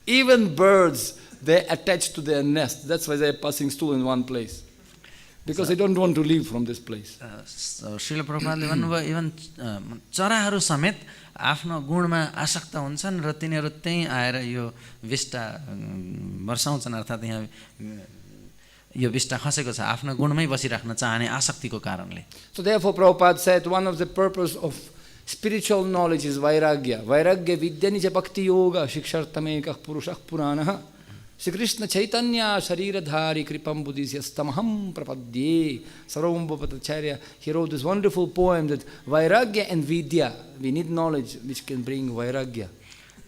Speaker 1: Even birds, they attach to their nest. That's why they are passing stool in one place. Because they don't want to leave from this place.
Speaker 2: Srila प्रभुपादले भन्नुभयो इभन चराहरू समेत आफ्नो गुणमा आसक्त हुन्छन् र तिनीहरू त्यहीँ आएर यो विष्टा वर्षाउँछन् अर्थात् यहाँ यो विष्टा खसेको छ आफ्नो गुणमै बसिराख्न चाहने आसक्तिको कारणले.
Speaker 1: So therefore Prabhupada said one of the purpose of spiritual knowledge is vairagya. Vairagya vidyani bhakti-yoga shikshartamekah purushah puranah. Sri Krishna Chaitanya Shariradhari Kripam Buddhisyastamaham Prapadye Sarvam Bhavatacharya. He wrote this wonderful poem that Vairagya and Vidya, we need knowledge which can bring Vairagya.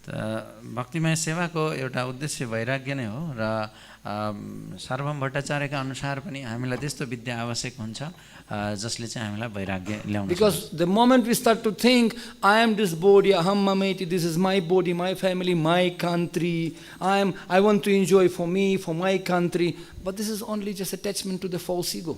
Speaker 2: भक्तिमय सेवाको एउटा उद्देश्य वैराग्य नै हो र सर्वम भट्टाचार्यका अनुसार पनि हामीलाई त्यस्तो विद्या आवश्यक हुन्छ जसले चाहिँ हामीलाई वैराग्य ल्याउँछ.
Speaker 1: Because the moment we start to think, I am this body, aham mameti, this is my body, my family, my country, I want to enjoy for me, for my country, but this is only just attachment to the false ego.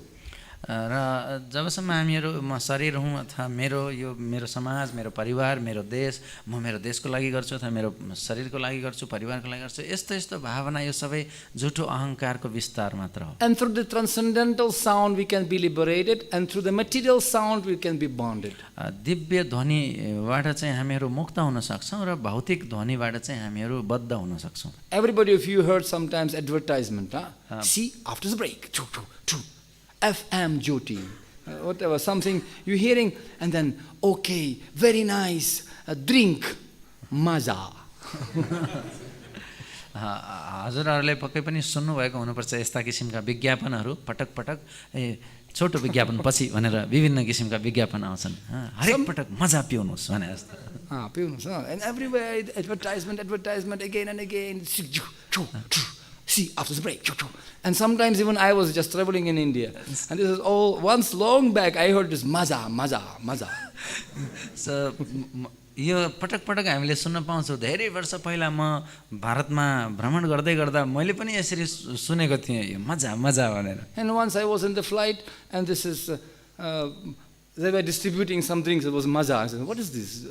Speaker 2: र जबसम्म हामीहरू म शरीर हुँ अथवा मेरो समाज, मेरो परिवार, मेरो देश, म मेरो देशको लागि गर्छु अथवा मेरो शरीरको लागि गर्छु, परिवारको लागि गर्छु, यस्तो यस्तो भावना यो सबै झुटो अहङ्कारको विस्तार मात्र हो।
Speaker 1: And through the transcendental sound we can be liberated, and through the material sound we can be bonded.
Speaker 2: दिव्य ध्वनिबाट चाहिँ हामीहरू मुक्त हुन सक्छौँ र भौतिक ध्वनिबाट चाहिँ हामीहरू बद्ध हुन सक्छौँ।
Speaker 1: Everybody of you heard sometimes advertisement, see after the break, FM Jyoti, whatever, something you're hearing, and then, okay, very nice, drink, maza.
Speaker 2: हजुरहरूले पक्कै पनि सुन्नुभएको हुनुपर्छ यस्ता किसिमका विज्ञापनहरू पटक पटक छोटो विज्ञापन पछि भनेर विभिन्न किसिमका विज्ञापन आउँछन् हरेक पटक मजा पिउनुहोस् भने जस्तो
Speaker 1: पिउनुहोस् and everywhere advertisement again and again, see after the break. And sometimes even I was just traveling in India, and this is all once long back I heard this maza.
Speaker 2: So यो पटक पटक हामीले सुन्न पाउँछौँ। धेरै वर्ष पहिला म भारतमा भ्रमण गर्दै गर्दा मैले पनि यसरी सुनेको थिएँ यो मजा भनेर।
Speaker 1: And once I was in the flight, and this is they were distributing some drinks. It was maza. I said, what is this?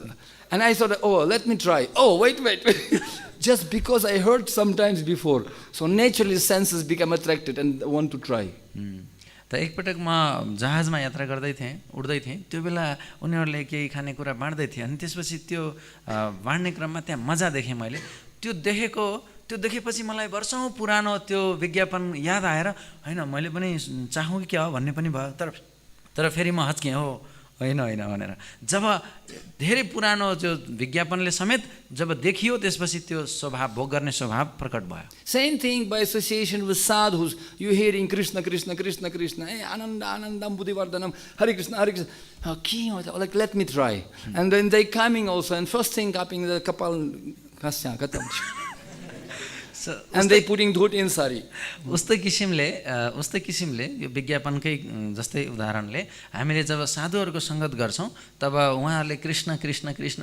Speaker 1: And I thought, oh, let me try. Oh, wait. Just because I heard sometimes before, so naturally senses become attracted and want to try.
Speaker 2: त एकपटक म जहाजमा यात्रा उड्दै थिएँ त्यो बेला उनीहरूले केही खानेकुरा बाँड्दै थिए अनि त्यसपछि त्यो बाँड्ने क्रममा त्यहाँ मजा देखेँ मैले। त्यो देखेपछि मलाई वर्षौँ पुरानो त्यो विज्ञापन याद आएर हैन मैले पनि चाहौँ कि क्या हो भन्ने पनि भयो, तर फेरि म हच्केँ हो होइन भनेर। जब धेरै पुरानो त्यो विज्ञापनले समेत जब देखियो त्यसपछि त्यो स्वभाव भोग गर्ने स्वभाव प्रकट भयो।
Speaker 1: Same thing by association with sadhus. You hearing Krishna, hey, Anandam Buddhivardhanam, Hare Krishna. Like, let me try. And then they coming also, and first thing cupping the kapal, and they putting dhut in sari.
Speaker 2: उस्तै किसिमले यो विज्ञापनकै जस्तै उदाहरणले हामीले जब साधुहरूको संगत गर्छौं तब उहाँहरूले कृष्ण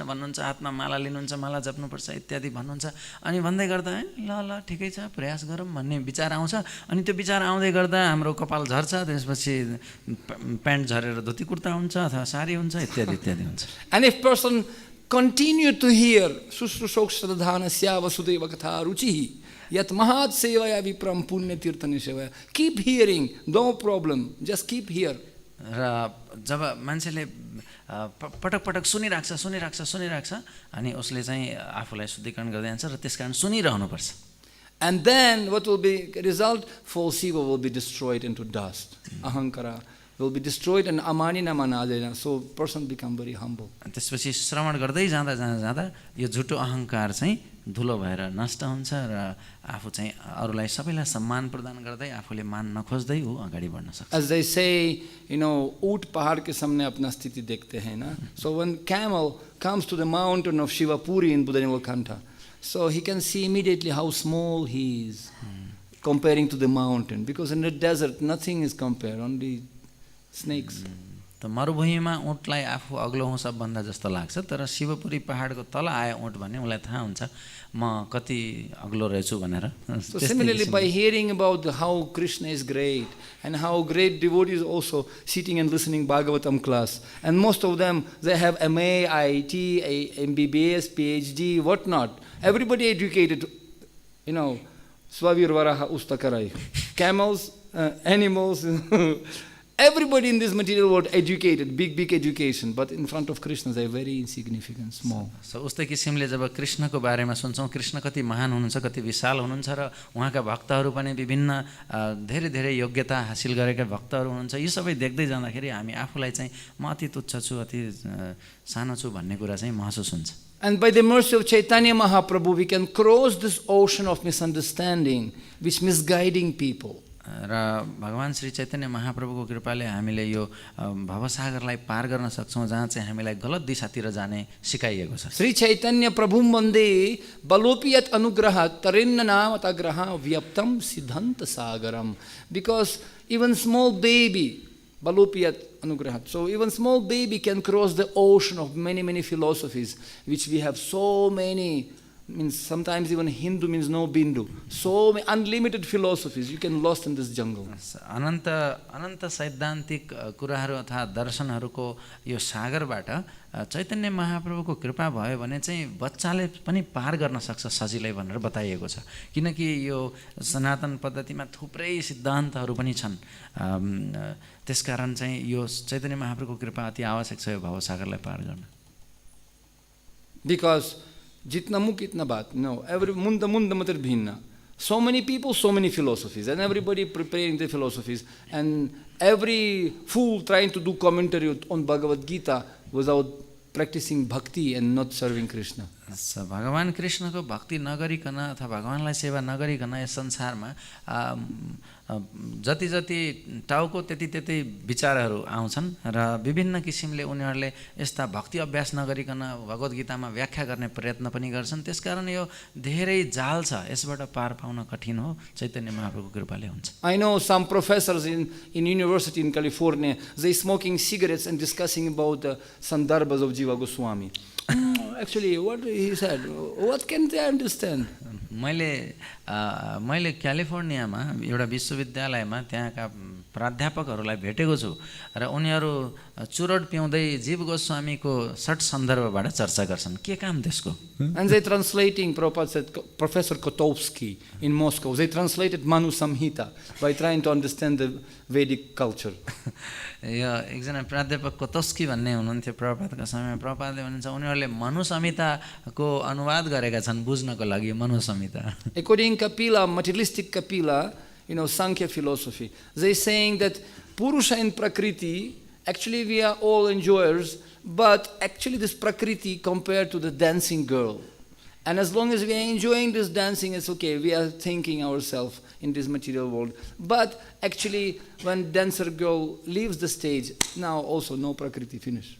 Speaker 2: भन्नुहुन्छ, हातमा माला लिनुहुन्छ, माला जप्नुपर्छ इत्यादि भन्नुहुन्छ। अनि भन्दै गर्दा ल ठिकै छ प्रयास गरौँ भन्ने विचार आउँछ। अनि त्यो विचार आउँदै गर्दा हाम्रो कपाल झर्छ, त्यसपछि प्यान्ट झरेर धोती कुर्ता हुन्छ अथवा साडी हुन्छ इत्यादि हुन्छ।
Speaker 1: And if person continue to hear sushrusok shradhanasya vasudeva katha ruchihi yat mahat sevaya vipram punya tirthani sevaya, keep hearing, no problem, just keep here.
Speaker 2: र जब मान्छेले पटक पटक सुनिराख्छ अनि उसले चाहिँ आफूलाई शुद्धिकरण गर्दै जान्छ र त्यसकारण सुनिरहनु पर्छ।
Speaker 1: And then what will be result? False ego will be destroyed into dust. Ahankara will be destroyed and amanina manadena, so person become very humble.
Speaker 2: त्यसपछि श्रवण गर्दै जाँदा यो झुटो अहंकार चाहिँ धुलो भएर नष्ट हुन्छ र आफू चाहिँ अरूलाई सबैलाई सम्मान प्रदान गर्दै आफूले मान नखोज्दै ऊ अगाडि बढ्न सक्छ।
Speaker 1: As they say, ऊँट पहाड़ के सामने अपना स्थिति देखते हैं ना. So when camel comes to the mountain of Shivapuri in Buddha, so he can see immediately how small he is comparing to the mountain, because in the desert nothing is compared, only snakes.
Speaker 2: त मरुभूमिमा ऊँटलाई आफू अग्लो हुँ सबभन्दा जस्तो लाग्छ, तर शिवपुरी पहाडको तल आए ऊँट भन्ने उलाई थाहा हुन्छ म कति अग्लो रहेछु भनेर।
Speaker 1: So similarly, by hearing about how Krishna is great and how great devotees also sitting and listening Bhagavatam class, and most of them they have MA, IIT, MBBS, PhD, whatnot. Everybody educated, Swavirvaraha Ustakarai, camels, animals. Everybody in this material world educated, big education, but in front of Krishna they are very insignificant, small.
Speaker 2: So उस्तै किसिमले जब कृष्णको बारेमा सुन्छौं, कृष्ण कति महान हुनुहुन्छ, कति विशाल हुनुहुन्छ र उहाँका भक्तहरू पनि विभिन्न धेरै योग्यता हासिल गरेका भक्तहरू हुनुहुन्छ। यो सबै देख्दै जाँदाखेरि हामी आफूलाई चाहिँ म अति तुच्छ छु, अति सानो छु भन्ने कुरा चाहिँ महसुस हुन्छ।
Speaker 1: And by the mercy of Chaitanya Mahaprabhu we can cross this ocean of misunderstanding which misguiding people.
Speaker 2: र भगवान श्री चैतन्य महाप्रभुको कृपाले हामीले यो भवसागरलाई पार गर्न सक्छौं जहाँ चाहिँ हामीलाई गलत दिशातिर जाने सिकाइएको छ।
Speaker 1: श्री चैतन्य प्रभुं वन्दे बलोपियत अनुग्रहात् तरेन्न नामतग्रहा व्यप्तम सिद्धान्त Sagaram, because even small baby balopiyat anugrahat, so even small baby can cross the ocean of many philosophies which we have so many means sometimes even Hindu means no bindu. So many unlimited philosophies, you can lost in this jungle.
Speaker 2: अनन्त अनन्त सैद्धान्तिक कुराहरू अथवा दर्शनहरूको यो सागरबाट चैतन्य महाप्रभुको कृपा भयो भने चाहिँ बच्चाले पनि पार गर्न सक्छ सजिलै भनेर बताइएको छ। किनकि यो सनातन पद्धतिमा थुप्रै सिद्धान्तहरू पनि छन्, त्यसकारण चाहिँ यो चैतन्य महाप्रभुको कृपा अति आवश्यक छ यो भवसागरलाई पार गर्न।
Speaker 1: Because jitna mukh itna baat, no, every munda matar bhinna. So many people, so many philosophies, and everybody preparing the philosophies, and every fool trying to do commentary on Bhagavad Gita without practicing bhakti and not serving Krishna.
Speaker 2: भगवान कृष्णको भक्ति नगरिकन अथवा भगवानलाई सेवा नगरिकन यस संसारमा जति जति टाउको त्यति त्यति विचारहरू आउँछन् र विभिन्न किसिमले उनीहरूले यस्ता भक्ति अभ्यास नगरिकन भगवत गीतामा व्याख्या गर्ने प्रयत्न पनि गर्छन्। त्यसकारण यो धेरै जाल छ, यसबाट पार पाउन कठिन हो, चैतन्य महाप्रभुको कृपाले हुन्छ।
Speaker 1: I know some professors in university in California, they smoking cigarettes and discussing about the sandarbhas of Jiva Goswami. Actually, what he said, what can they understand? मैले क्यालिफोर्नियामा एउटा विश्वविद्यालयमा त्यहाँका प्राध्यापकहरूलाई भेटेको छु र उनीहरू चुरोट पिउँदै जीव गोस्वामीको षट सन्दर्भबाट चर्चा गर्छन्। के काम त्यसको? And they translating, Prabhupada said, Professor Kotovsky in Moscow, they translated Manu Samhita by trying to understand the Vedic culture.
Speaker 2: यो एकजना प्राध्यापक कोतोस्की भन्ने हुनुहुन्थ्यो प्रभुपादको समयमा। प्रभुपादले भन्नुहुन्छ उनीहरूले मनु संहिताको अनुवाद गरेका छन् बुझ्नको लागि मनु संहिता।
Speaker 1: According Kapila, materialistic Kapila, you know, Sankhya philosophy, they saying that Purusha and Prakriti, actually we are all enjoyers, but actually this Prakriti compared to the dancing girl. And as long as we are enjoying this dancing, it's okay, we are thinking ourselves in this material world. But actually, when dancer girl leaves the stage, now also no Prakriti, finish.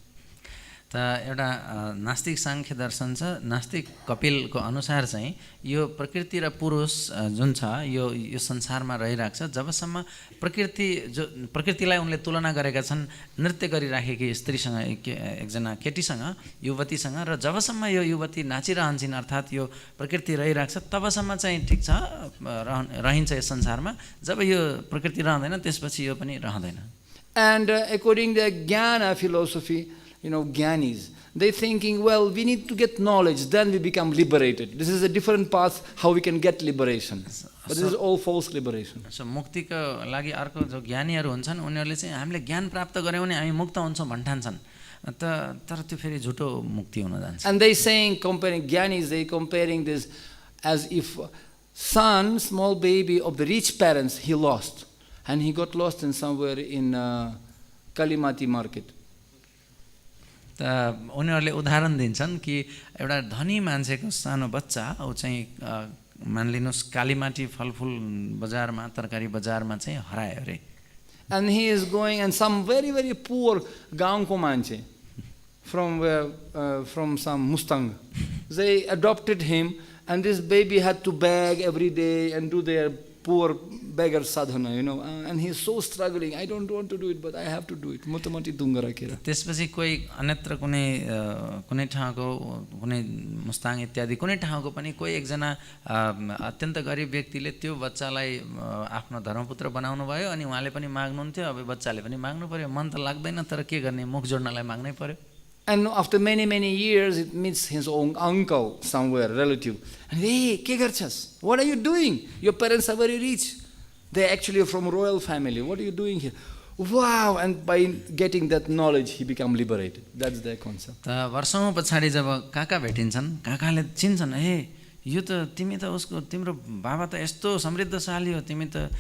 Speaker 2: त एउटा नास्तिक सांख्य दर्शन छ, नास्तिक कपिलको अनुसार चाहिँ यो प्रकृति र पुरुष जुन छ यो संसारमा रहिरहेको छ जबसम्म प्रकृतिलाई उनले तुलना गरेका छन् नृत्य गरिराखेकी स्त्रीसँग एकजना केटीसँग युवतीसँग र जबसम्म यो युवती नाचिरहन्छन् अर्थात् यो प्रकृति रहिरहेको छ तबसम्म चाहिँ ठिक छ रहन्छ यस संसारमा। जब यो प्रकृति रहँदैन त्यसपछि यो पनि रहँदैन।
Speaker 1: And according to Jnana philosophy, you know, Jnanis, they thinking, well, we need to get knowledge, then we become liberated. This is a different path how we can get liberation. But this is all false liberation.
Speaker 2: So मुक्तिको लागि अर्को जो ज्ञानीहरू हुन्छन् उनीहरूले चाहिँ हामीले ज्ञान प्राप्त गर्यौं भने हामी मुक्त हुन्छौं भन्ठान्छन्। तर त्यो फेरि झुटो मुक्ति हुन जान्छ।
Speaker 1: And they saying, comparing Jnanis, they comparing this as if son, small baby of the rich parents, he lost. And he got lost in somewhere in Kalimati market.
Speaker 2: त उनीहरूले उदाहरण दिन्छन् कि एउटा धनी मान्छेको सानो बच्चा ऊ चाहिँ मानलिनुस् कालीमाटी फलफुल बजारमा तरकारी बजारमा चाहिँ हरायो रे।
Speaker 1: And he is going, and some very very poor गाउँको मान्छे from some Mustang, they adopted him, and this baby had to beg every day and do their poor beggar sadhana, you know, and he is so struggling. I don't want to do it, but I have to do it. Mutamati dunga rakera.
Speaker 2: त्यसपछि कोही अन्यत्र कुनै ठाउँको कुनै मुस्ताङ इत्यादि कुनै ठाउँको पनि कोही एकजना अत्यन्त गरिब व्यक्तिले त्यो बच्चालाई आफ्नो धर्मपुत्र बनाउनु भयो अनि उहाँले पनि माग्नुहुन्थ्यो। अब बच्चाले पनि माग्नु पर्यो, मन त लाग्दैन तर के गर्ने, मुख जोड्नलाई माग्नै पर्यो।
Speaker 1: And after many years, it meets his own uncle somewhere, relative. And hey, ke garchas? What are you doing? Your parents are very rich. They actually are from royal family. What are you doing here? Wow! And by getting that knowledge, he become liberated. That's their concept.
Speaker 2: त वर्षौं पछाडी जब काका भेटिन्छन्, काकाले चिन्छन्, हे यो त तिमी त उसको तिम्रो बाबा त यस्तो समृद्धशाली हो, तिमी त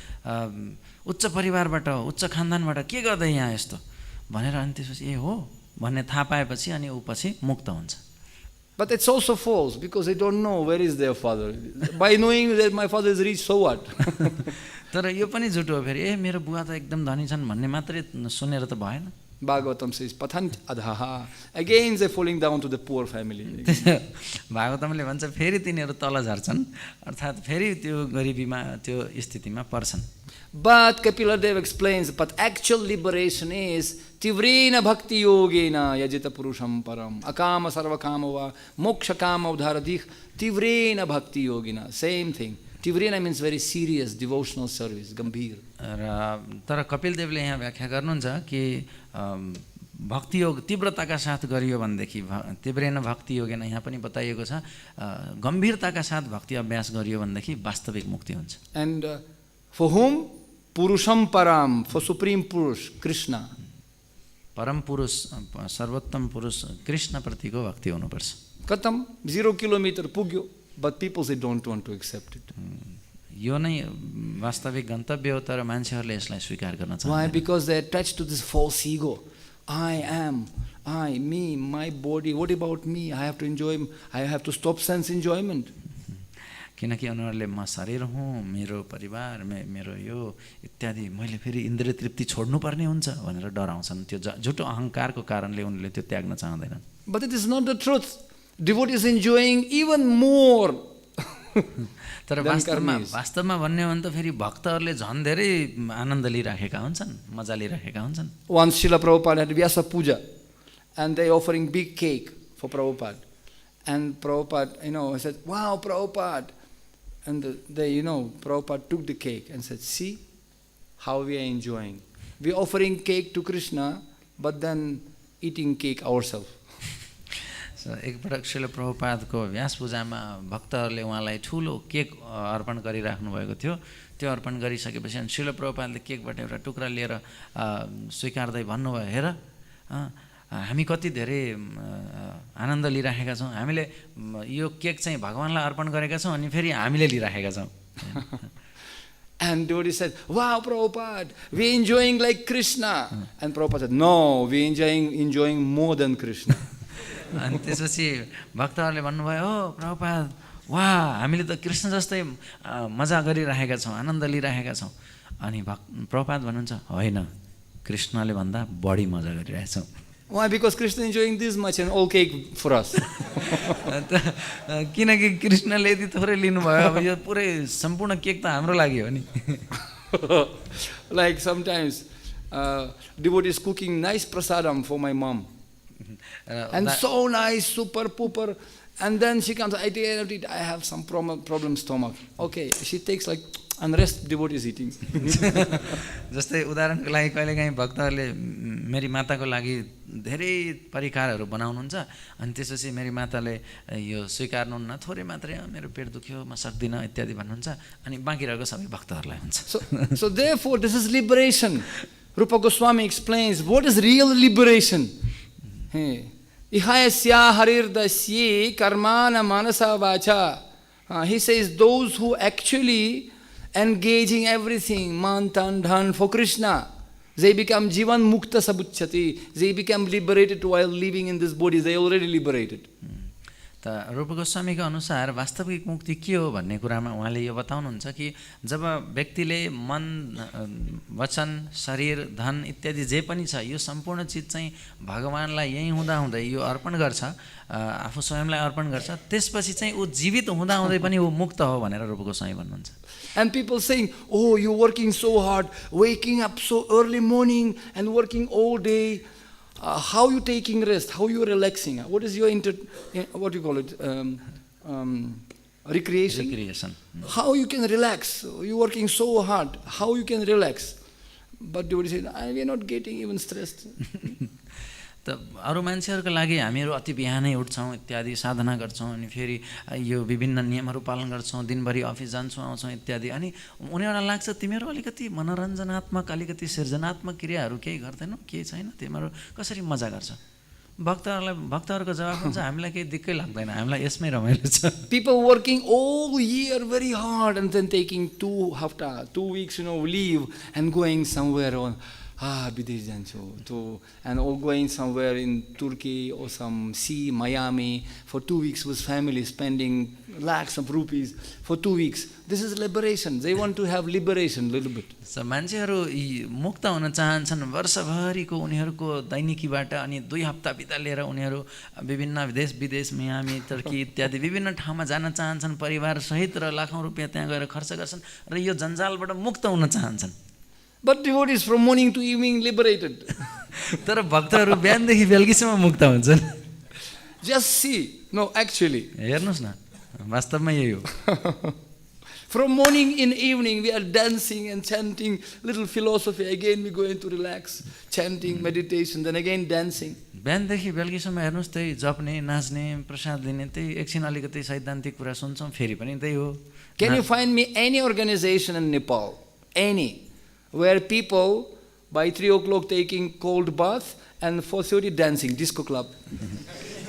Speaker 2: उच्च परिवारबाट उच्च खानदानबाट के गर्दै यहाँ यस्तो भनेर अनि त्यसपछि ए हो भन्ने थाहा पाएपछि अनि ऊ पछि मुक्त हुन्छ।
Speaker 1: But it's also false because they don't know where is their father. By knowing that my father is rich, so what?
Speaker 2: तर यो पनि झुटो हो फेरि, ए मेरो बुवा त एकदम धनी छन् भन्ने मात्रै सुनेर त भएन।
Speaker 1: Bhagavatam says pathant adhaha. Again they're falling down to the poor family.
Speaker 2: भागवतमले भन्छ फेरि तिनीहरू तल झर्छन् अर्थात् फेरि त्यो गरिबीमा त्यो स्थितिमा पर्छन्।
Speaker 1: But Kapila Dev explains, but actual liberation is tīvreṇa bhakti-yogena yajita puruṣam param akāma sarva kāma va moksha kāma udharadih tīvreṇa bhakti-yogena. Same thing. tīvreṇa means very serious devotional service, gambhir.
Speaker 2: र तर कपिल देवले यहाँ व्याख्या गर्नुहुन्छ कि भक्ति योग तीव्रताका साथ गरियो भनेदेखि तीव्रेण भक्ति योगेन यहाँ पनि बताइएको छ गम्भीरताका साथ भक्ति अभ्यास गरियो भनेदेखि वास्तविक मुक्ति हुन्छ.
Speaker 1: And for whom? Puruṣam param, for supreme purush, Krishna.
Speaker 2: परम पुरुष सर्वोत्तम पुरुष कृष्ण प्रतिको भक्ति हुनुपर्छ.
Speaker 1: Katam, 0 kilometer pugyo, but people say don't want to accept it.
Speaker 2: यो नै वास्तविक गन्तव्य हो तर मान्छेहरूले यसलाई स्वीकार गर्न चाहन्छन्.
Speaker 1: Why? Because they are attached to this false ego. I am, I, me, my body, what about me? I have to enjoy, I have to stop sense enjoyment.
Speaker 2: किनकि उनीहरूले म शरीर हुँ, मेरो परिवार, मेरो यो इत्यादि मैले फेरि इन्द्रिय तृप्ति छोड्नुपर्ने हुन्छ भनेर डराउँछन्. त्यो झुटो अहङ्कारको कारणले उनले त्यो त्याग्न चाहँदैनन्.
Speaker 1: But it is not the truth. Devotee is enjoying even more.
Speaker 2: तर वास्तवमा भन्ने हो भने त फेरि भक्तहरूले झन् धेरै आनन्द लिइराखेका हुन्छन्, मजा लिइराखेका हुन्छन्.
Speaker 1: Once Srila Prabhupada had Vyasa Puja and they offering big cake for Prabhupada. And Prabhupada, said, wow, Prabhupada. And Prabhupada took the cake and said, see how we are enjoying. We are offering cake to Krishna, but then eating cake ourselves.
Speaker 2: एकपटक श्रील प्रभुपादको व्यास पूजामा भक्तहरूले उहाँलाई ठुलो cake अर्पण गरिराख्नु भएको थियो. त्यो अर्पण गरिसकेपछि अनि श्रील प्रभुपादले केकबाट एउटा टुक्रा लिएर स्वीकार्दै भन्नुभयो, हेर हामी कति धेरै आनन्द लिइराखेका छौँ, हामीले यो केक चाहिँ भगवानलाई अर्पण गरेका छौँ अनि फेरि हामीले लिइराखेका छौँ.
Speaker 1: And devotee said, wow, Prabhupada, we are enjoying like Krishna. And Prabhupada said, no, we are enjoying more than Krishna.
Speaker 2: अनि त्यसपछि भक्तहरूले भन्नुभयो, हो प्रभुपाद, वा हामीले त कृष्ण जस्तै मजा गरिराखेका छौँ, आनन्द लिइराखेका छौँ. अनि प्रभुपाद भन्नुहुन्छ, होइन, कृष्णले भन्दा बढी मजा गरिरहेछौँ.
Speaker 1: Why? Because Krishna is enjoying this much and all cake for us.
Speaker 2: किनकि कृष्णले यति थोरै लिनुभयो, अब यो पुरै सम्पूर्ण केक त हाम्रो लागि हो नि.
Speaker 1: Like sometimes devotee is cooking nice prasadam for my mom. And so nice, super pooper. And then she comes, I have some problem stomach. Okay, she takes like, and rest devotee is eating.
Speaker 2: जस्तै उदाहरणको लागि कहिलेकाहीँ भक्तहरूले मेरी माताको लागि धेरै परिकारहरू बनाउनुहुन्छ अनि त्यसपछि मेरी माताले यो स्वीकार्नुहुन्न, थोरै मात्रै मेरो पेट दुख्यो म सक्दिनँ इत्यादि भन्नुहुन्छ अनि बाँकी रहेको सबै भक्तहरूलाई हुन्छ.
Speaker 1: So therefore this is liberation. Rupa Goswami explains what is real liberation. Ihayasya harirdasye karmana manasa vacha. He says those who actually engaging everything, man, tan, dhan, for Krishna, they become jivan mukta sabuchyati. They become liberated while living in this body. They already liberated.
Speaker 2: त रूप गोस्वामीको अनुसार वास्तविक मुक्ति के हो भन्ने कुरामा उहाँले यो बताउनुहुन्छ कि जब व्यक्तिले मन, वचन, शरीर, धन इत्यादि जे पनि छ यो सम्पूर्ण चिज चाहिँ भगवानलाई यही हुँदाहुँदै यो अर्पण गर्छ, आफू स्वयंलाई अर्पण गर्छ, त्यसपछि चाहिँ ऊ जीवित हुँदाहुँदै पनि ऊ मुक्त हो भनेर रूप गोस्वामी भन्नुहुन्छ.
Speaker 1: And people saying, oh, you're working so hard, waking up so early morning and working all day. How you taking rest? How you relaxing? What is your what do you call it? Recreation.
Speaker 2: Recreation.
Speaker 1: How you can relax? You working so hard. How you can relax? But devotee said, we are not getting even stressed.
Speaker 2: त अरू मान्छेहरूको लागि हामीहरू अति बिहानै उठ्छौँ, इत्यादि साधना गर्छौँ अनि फेरि यो विभिन्न नियमहरू पालन गर्छौँ, दिनभरि अफिस जान्छौँ आउँछौँ इत्यादि. अनि उनीहरूलाई लाग्छ तिमीहरू अलिकति मनोरञ्जनात्मक, अलिकति सृजनात्मक क्रियाहरू केही गर्दैनौ, केही छैन, तिमीहरू कसरी मजा गर्छ? भक्तहरूको जवाब हुन्छ, हामीलाई केही दिक्कै लाग्दैन, हामीलाई यसमै रमाइलो छ.
Speaker 1: People working all year very hard and then taking 2 weeks, leave and going somewhere on. विदेश जान्छु to and all going somewhere in Turkey or some sea, Miami for 2 weeks with family, spending lakhs of rupees for 2 weeks. This is liberation. They want to have liberation little bit.
Speaker 2: So मान्छेहरू यी मुक्त हुन चाहन्छन् वर्षभरिको उनीहरूको दैनिकीबाट अनि 2 हप्ता बिता लिएर उनीहरू विभिन्न देश विदेश मियामी तुर्की इत्यादि विभिन्न ठाउँमा जान चाहन्छन् परिवार सहित र लाखौं रुपैयाँ त्यहाँ गएर खर्च गर्छन् र यो जन्जालबाट मुक्त हुन चाहन्छन्.
Speaker 1: But devotees from morning to evening liberated.
Speaker 2: तर भक्तहरू बिहानदेखि बेलुकीसम्म मुक्त हुन्छन्.
Speaker 1: Just see. No, actually.
Speaker 2: हेर्नुस् न वास्तवमा यही हो.
Speaker 1: From morning in evening we are dancing and chanting little philosophy. Again we go into relax, chanting, meditation, then again dancing.
Speaker 2: बिहानदेखि बेलुकीसम्म हेर्नुस् त्यही जप्ने नाच्ने प्रसाद दिने त्यही एकछिन अलिकति सैद्धान्तिक कुरा सुन्छौँ फेरि पनि त्यही हो.
Speaker 1: Can you find me any organization in Nepal, any, where people by 3 o'clock taking cold bath and 4:30 dancing, disco club?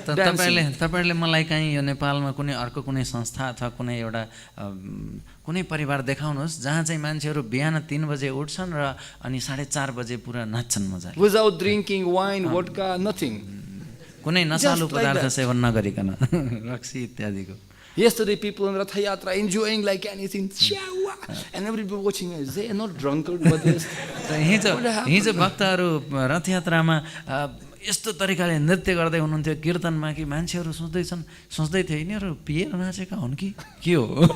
Speaker 2: तपाईहरुले मलाई कहीं यो नेपालमा कुनै अर्को कुनै संस्था अथवा कुनै एउटा कुनै परिवार देखाउनुहोस् जहाँ चाहिँ मान्छेहरू बिहान 3 बजे उठ्छन् र अनि 4:30 बजे पुरा नाच्छन् मजाले.
Speaker 1: Without drinking wine, vodka, nothing.
Speaker 2: कुनै नशालु पदार्थ सेवन नगरिकन रक्सी इत्यादिको.
Speaker 1: Yesterday people in Ratha Yatra enjoying like anything, and everybody watching us. They are not drunkard, but
Speaker 2: हिजो भक्तहरू रथ यात्रामा यस्तो तरिकाले नृत्य गर्दै हुनुहुन्थ्यो कीर्तनमा कि मान्छेहरू सोच्दै थिए यिनीहरू पिएर नाचेका हुन् कि के हो.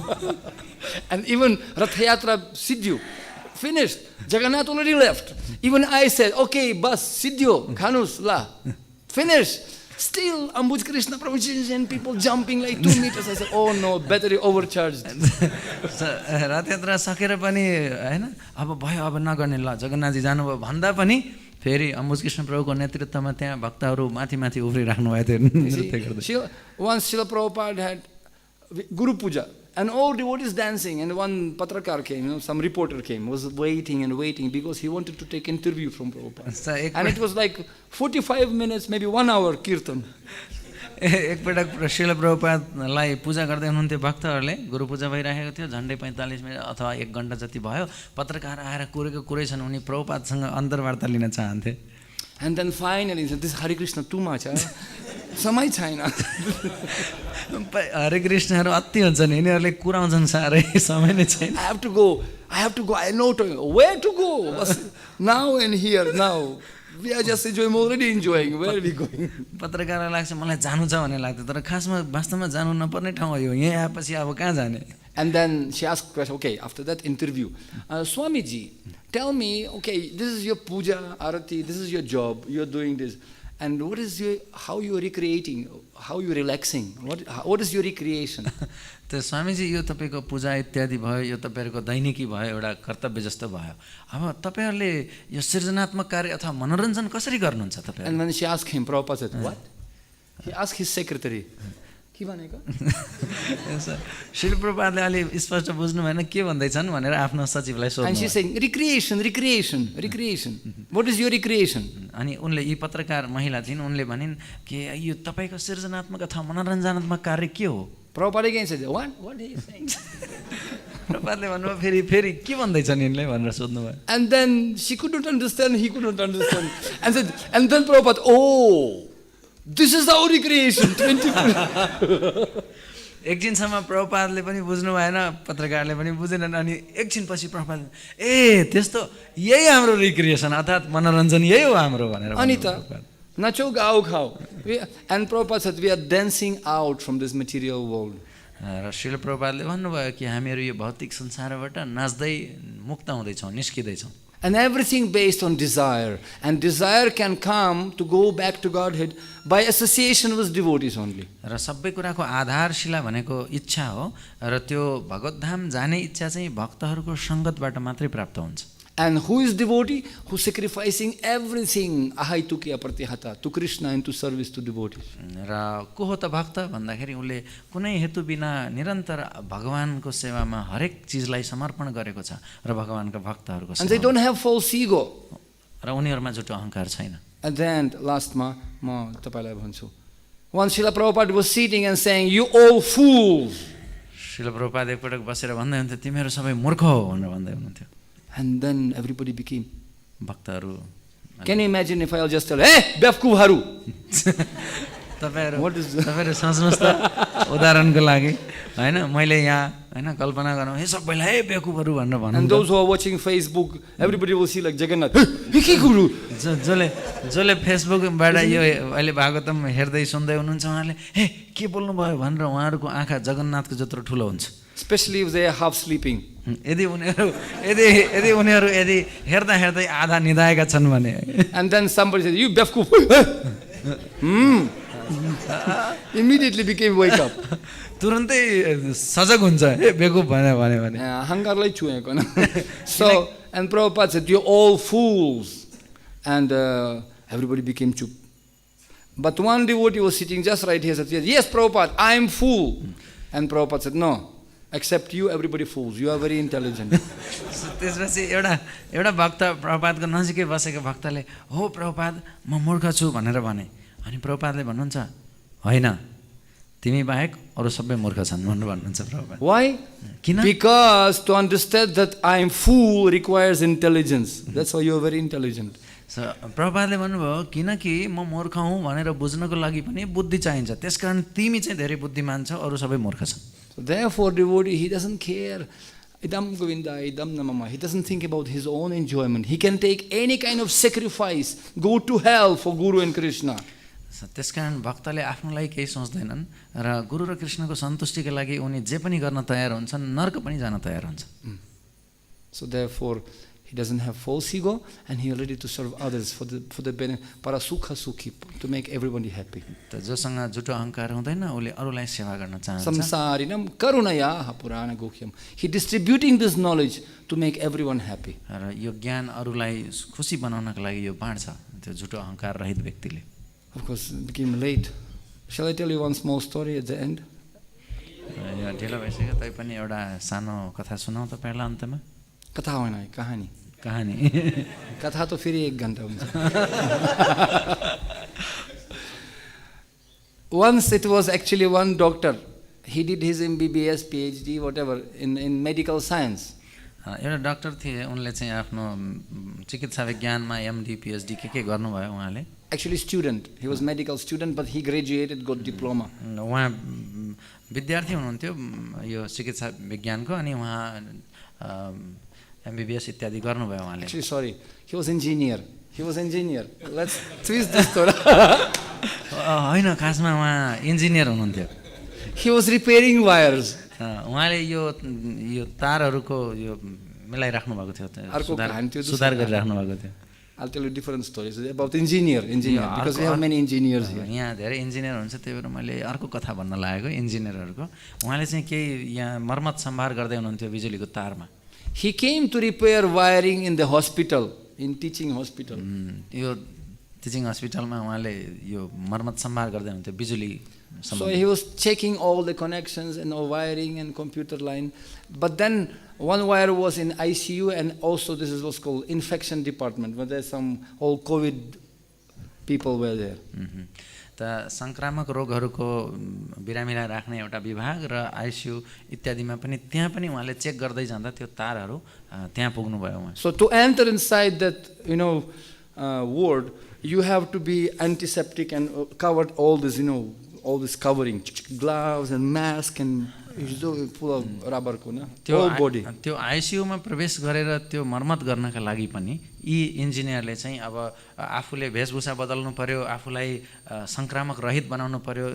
Speaker 1: And even Ratha Yatra Siddhu finished. Jagannath already left. Even I said, okay, bus Siddhu Khanus la finish. Still Ambuj Krishna Prabhuji and people jumping like 2 meters. I said, oh no, battery overcharged.
Speaker 2: रथ यात्रा सकेर पनि हैन अब भयो अब नगर्ने ल जगन्नाथजी जानुभयो भन्दा पनि फेरि अम्बुज कृष्ण प्रभुको नेतृत्वमा त्यहाँ भक्तहरू माथि माथि उफ्रिराख्नु भएको थियो नृत्य गर्दै.
Speaker 1: Once Srila Prabhupada had Guru Puja and all devotees dancing, and one patrakar came, some reporter came, was waiting and waiting because he wanted to take interview from Prabhupada. And it was like 45 minutes, maybe 1 hour kirtan.
Speaker 2: एकपटक श्रील प्रभुपादलाई पूजा गर्दै हुनुहुन्थ्यो भक्तहरूले गुरु पूजा भइरहेको थियो झन्डै 45 minute अथवा 1 घण्टा जति भयो पत्रकार आएर कुरेको कुरै छन् उनी प्रभुपादसँग अन्तर्वार्ता लिन चाहन्थे.
Speaker 1: And then finally he said, this Hare Krishna too much, समय छैन.
Speaker 2: हरे कृष्णहरू अति हुन्छन् यिनीहरूले कुराउँछन् सारै समय नै छैन.
Speaker 1: I have to go, I know where to go. Now and here, now. We are just enjoying, already enjoying. Where are we going?
Speaker 2: पत्रकारलाई लाग्छ मलाई जानु छ भन्ने लाग्थ्यो तर खासमा वास्तवमा जानु नपर्ने ठाउँ हो यो यहाँ आएपछि अब कहाँ जाने.
Speaker 1: And then she asked question, okay, after that interview, Swamiji, tell me, okay, this is your puja, arati, this is your job, you're doing this. And what is how you are recreating, how you are relaxing, what is your recreation?
Speaker 2: त स्वामीजी यो तपाईको पूजा इत्यादि भयो यो तपाईहरुको दैनिकी भयो एउटा कर्तव्य जस्तो भयो. अब तपाईहरुले यो सृजनात्मक कार्य अथवा मनोरञ्जन कसरी गर्नुहुन्छ तपाईहरु?
Speaker 1: And when she asked him, Prabhupada said, what? He asked his secretary. के भनेको?
Speaker 2: श्री प्रभुपादले अलि स्पष्ट बुझ्नु भएन के भन्दै छन् भनेर आफ्नो सचिवलाई सोध्नु.
Speaker 1: And she saying recreation. What is your recreation?
Speaker 2: अनि उनले यी पत्रकार महिला थिइन् उनले भनिन् कि यो तपाईको सृजनात्मक अथवा मनोरञ्जनात्मक कार्य के हो?
Speaker 1: Prabhupada again said, what are you saying?
Speaker 2: प्रभुपादले भन्नुभयो फेरि के भन्दै छन् यिनले भनेर सोध्नु भयो.
Speaker 1: And then she couldn't understand, he couldn't understand. And then Prabhupada, oh, this is our recreation. 24.
Speaker 2: एकछिनसम्म प्रभुपादले पनि बुझ्नु भएन पत्रकारले पनि बुझेनन् अनि एकछिनपछि प्रभुपाद ए त्यस्तो यही हाम्रो रिक्रिएसन अर्थात् मनोरञ्जन यही हो हाम्रो भनेर
Speaker 1: अनिता नाचौ गाऊ खाऊ. And Prabhupada said we are dancing out from this material world.
Speaker 2: र श्रील प्रभुपादले भन्नुभयो कि हामीहरू यो भौतिक संसारबाट नाच्दै मुक्त हुँदैछौँ निस्किँदैछौँ.
Speaker 1: And everything based on desire. And desire can come to go back to Godhead by association with devotees only.
Speaker 2: र सबै कुराको आधारशिला भनेको इच्छा हो र त्यो भगवत धाम जाने इच्छा चाहिँ भक्तहरूको संगतबाट मात्रै प्राप्त हुन्छ.
Speaker 1: And who is devotee? Who is sacrificing everything ahaitukya pratyahata to Krishna and to service to devotees.
Speaker 2: र को हो त भक्त भन्दाखेरि उनले कुनै हेतु बिना निरन्तर भगवानको सेवामा हरेक चीजलाई समर्पण गरेको छ र भगवानका भक्तहरूको सेवा.
Speaker 1: And they don't have false ego.
Speaker 2: र उनीहरुमा झुटो अहंकार छैन.
Speaker 1: And then last ma तपाईलाई भन्छु. Once Srila Prabhupada was sitting and saying, you all fools.
Speaker 2: Srila Prabhupada एकपटक बसेर भन्दै हुन्थ्यो तिमीहरु सबै मूर्ख हो भनेर भन्दै हुनुहुन्थ्यो.
Speaker 1: And then everybody became
Speaker 2: भक्तहरू
Speaker 1: Can you imagine if I'll just tell, hey, बेवकूफहरू?
Speaker 2: तपाईहरु सोच्नुस् त उदाहरणको लागि हैन मैले यहाँ हैन कल्पना गरौँ हे सबैलाई हे बेवकूफहरू भनेर भन्नु
Speaker 1: And those who are watching Facebook, everybody will see like Jagannath, hey, के गुरु?
Speaker 2: जसले फेसबुकबाट यो अहिले भागवतम हेर्दै सुन्दै हुनुहुन्छ उहाँले हे के बोल्नु भयो भनेर उहाँहरूको आँखा जगन्नाथको जत्रो ठुलो हुन्छ,
Speaker 1: especially if they are half sleeping.
Speaker 2: यदि उनीहरू हेर्दा हेर्दै आधा निदाएका छन् भने.
Speaker 1: And then somebody says, you बेवकूफ. Immediately became wake up.
Speaker 2: तुरन्तै सजग हुन्छ हे बेवकूफ भने
Speaker 1: अहंकारलाई छुएको न. So and Prabhupada said, you're all fools, and everybody became chup. But one devotee was sitting just right here, said, yes Prabhupada, I am fool. And Prabhupada said, no, except you, everybody fools, you are very intelligent.
Speaker 2: त्यसपछि एउटा भक्त प्रभुपादको नजिकै बसेको भक्तले हो प्रभुपाद म मूर्ख छु भनेर भने, अनि प्रभुपादले भन्नुहुन्छ होइन तिमी बाहेक अरु सबै मूर्ख छन् भनेर भन्नुहुन्छ प्रभुपाद.
Speaker 1: Why?
Speaker 2: किन?
Speaker 1: Because to understand that I am fool requires intelligence. That's why you are very intelligent.
Speaker 2: प्रभुपादले भन्नुभयो किनकि म मूर्ख हुँ भनेर बुझ्नको लागि पनि बुद्धि चाहिन्छ, त्यसकारण तिमी चाहिँ धेरै बुद्धिमान छौ, अरु सबै मूर्ख छन्.
Speaker 1: So therefore devotee, he doesn't care. Idam Govinda, idam namama. He doesn't think about his own enjoyment. He can take any kind of sacrifice, go to hell for Guru and Krishna.
Speaker 2: त्यसकारण भक्तले आफ्नो लागि केही सोच्दैनन् र गुरु र कृष्णको सन्तुष्टिका लागि उनी जे पनि गर्न तयार हुन्छन्, नर्क पनि जान तयार हुन्छन्.
Speaker 1: So therefore he doesn't have false ego, and he is ready to serve others for the benefit, para sukha sukhi, to make everybody happy.
Speaker 2: त जोसँग झुटो अहंकार हुँदैन उले अरूलाई सेवा गर्न चाहन्छ.
Speaker 1: Samsarinam karunaya purana guhyam. He distributing this knowledge to make everyone happy.
Speaker 2: र यो ज्ञान अरूलाई खुसी बनाउनका लागि यो बाँड्छ त्यो झुटो अहंकार रहित व्यक्तिले.
Speaker 1: Of course it became late. Shall I tell you one small story at the end?
Speaker 2: यो ढिलो भइसक्यो, तै पनि एउटा सानो कथा सुनाऊ तपाईहरुलाई अन्तमा.
Speaker 1: कथा होइन, कहानी. कथा तो फेरि 1 घण्टा हुन्छ. Once it was actually one doctor. He did his MBBS, PhD, whatever in medical science.
Speaker 2: एउटा डाक्टर थिए, उनले चाहिँ आफ्नो चिकित्सा विज्ञानमा MD, PhD के गर्नुभयो उहाँले.
Speaker 1: Actually student. He was medical student, but he graduated, got diploma.
Speaker 2: उहाँ विद्यार्थी हुनुहुन्थ्यो यो चिकित्सा विज्ञानको, अनि उहाँ MBBS इत्यादि गर्नुभयो उहाँले.
Speaker 1: Actually sorry, he was engineer. Let's twist this story.
Speaker 2: हैन, खासमा उहाँ इन्जिनियर हुनुहुन्थ्यो.
Speaker 1: He was repairing wires.
Speaker 2: उहाँले यो तारहरूको यो मिलाइराख्नु भएको थियो, सुधार गरिराख्नु भएको थियो.
Speaker 1: I'll tell you different stories about engineer because we have many engineers here.
Speaker 2: यहाँ धेरै इन्जिनियर हुन्छ, त्यही भएर मैले अर्को कथा भन्न लागेको इन्जिनियरहरुको. उहाँले चाहिँ केही यहाँ मर्मत सम्भार गर्दै हुनुहुन्थ्यो बिजुलीको तारमा.
Speaker 1: He came to repair wiring in the hospital, in teaching hospital.
Speaker 2: यो टिचिङ हस्पिटलमा उहाँले यो मर्मत सम्भार गर्दै हुनुहुन्थ्यो बिजुली.
Speaker 1: So he was checking all the connections and all wiring and computer line, but then one wire was in ICU, and also this is what's called infection department, where there's some all COVID people were there.
Speaker 2: त संक्रामक रोगहरुको बिरामीलाई राख्ने एउटा विभाग र ICU इत्यादिमा पनि त्यहाँ पनि उहाँले चेक गर्दै जाँदा त्यो तारहरु त्यहाँ पुग्नु भयो उहाँ.
Speaker 1: So to enter inside that ward, you have to be antiseptic and covered all this all this covering, gloves and mask and full of rubber ko na whole body.
Speaker 2: त्यो आईसीयू मा प्रवेश गरेर त्यो मर्मत गर्नका लागि पनि यी इन्जिनियरले चाहिँ अब आफूले भेषभूषा बदल्नु पर्यो, आफूलाई संक्रामक रहित बनाउनु पर्यो,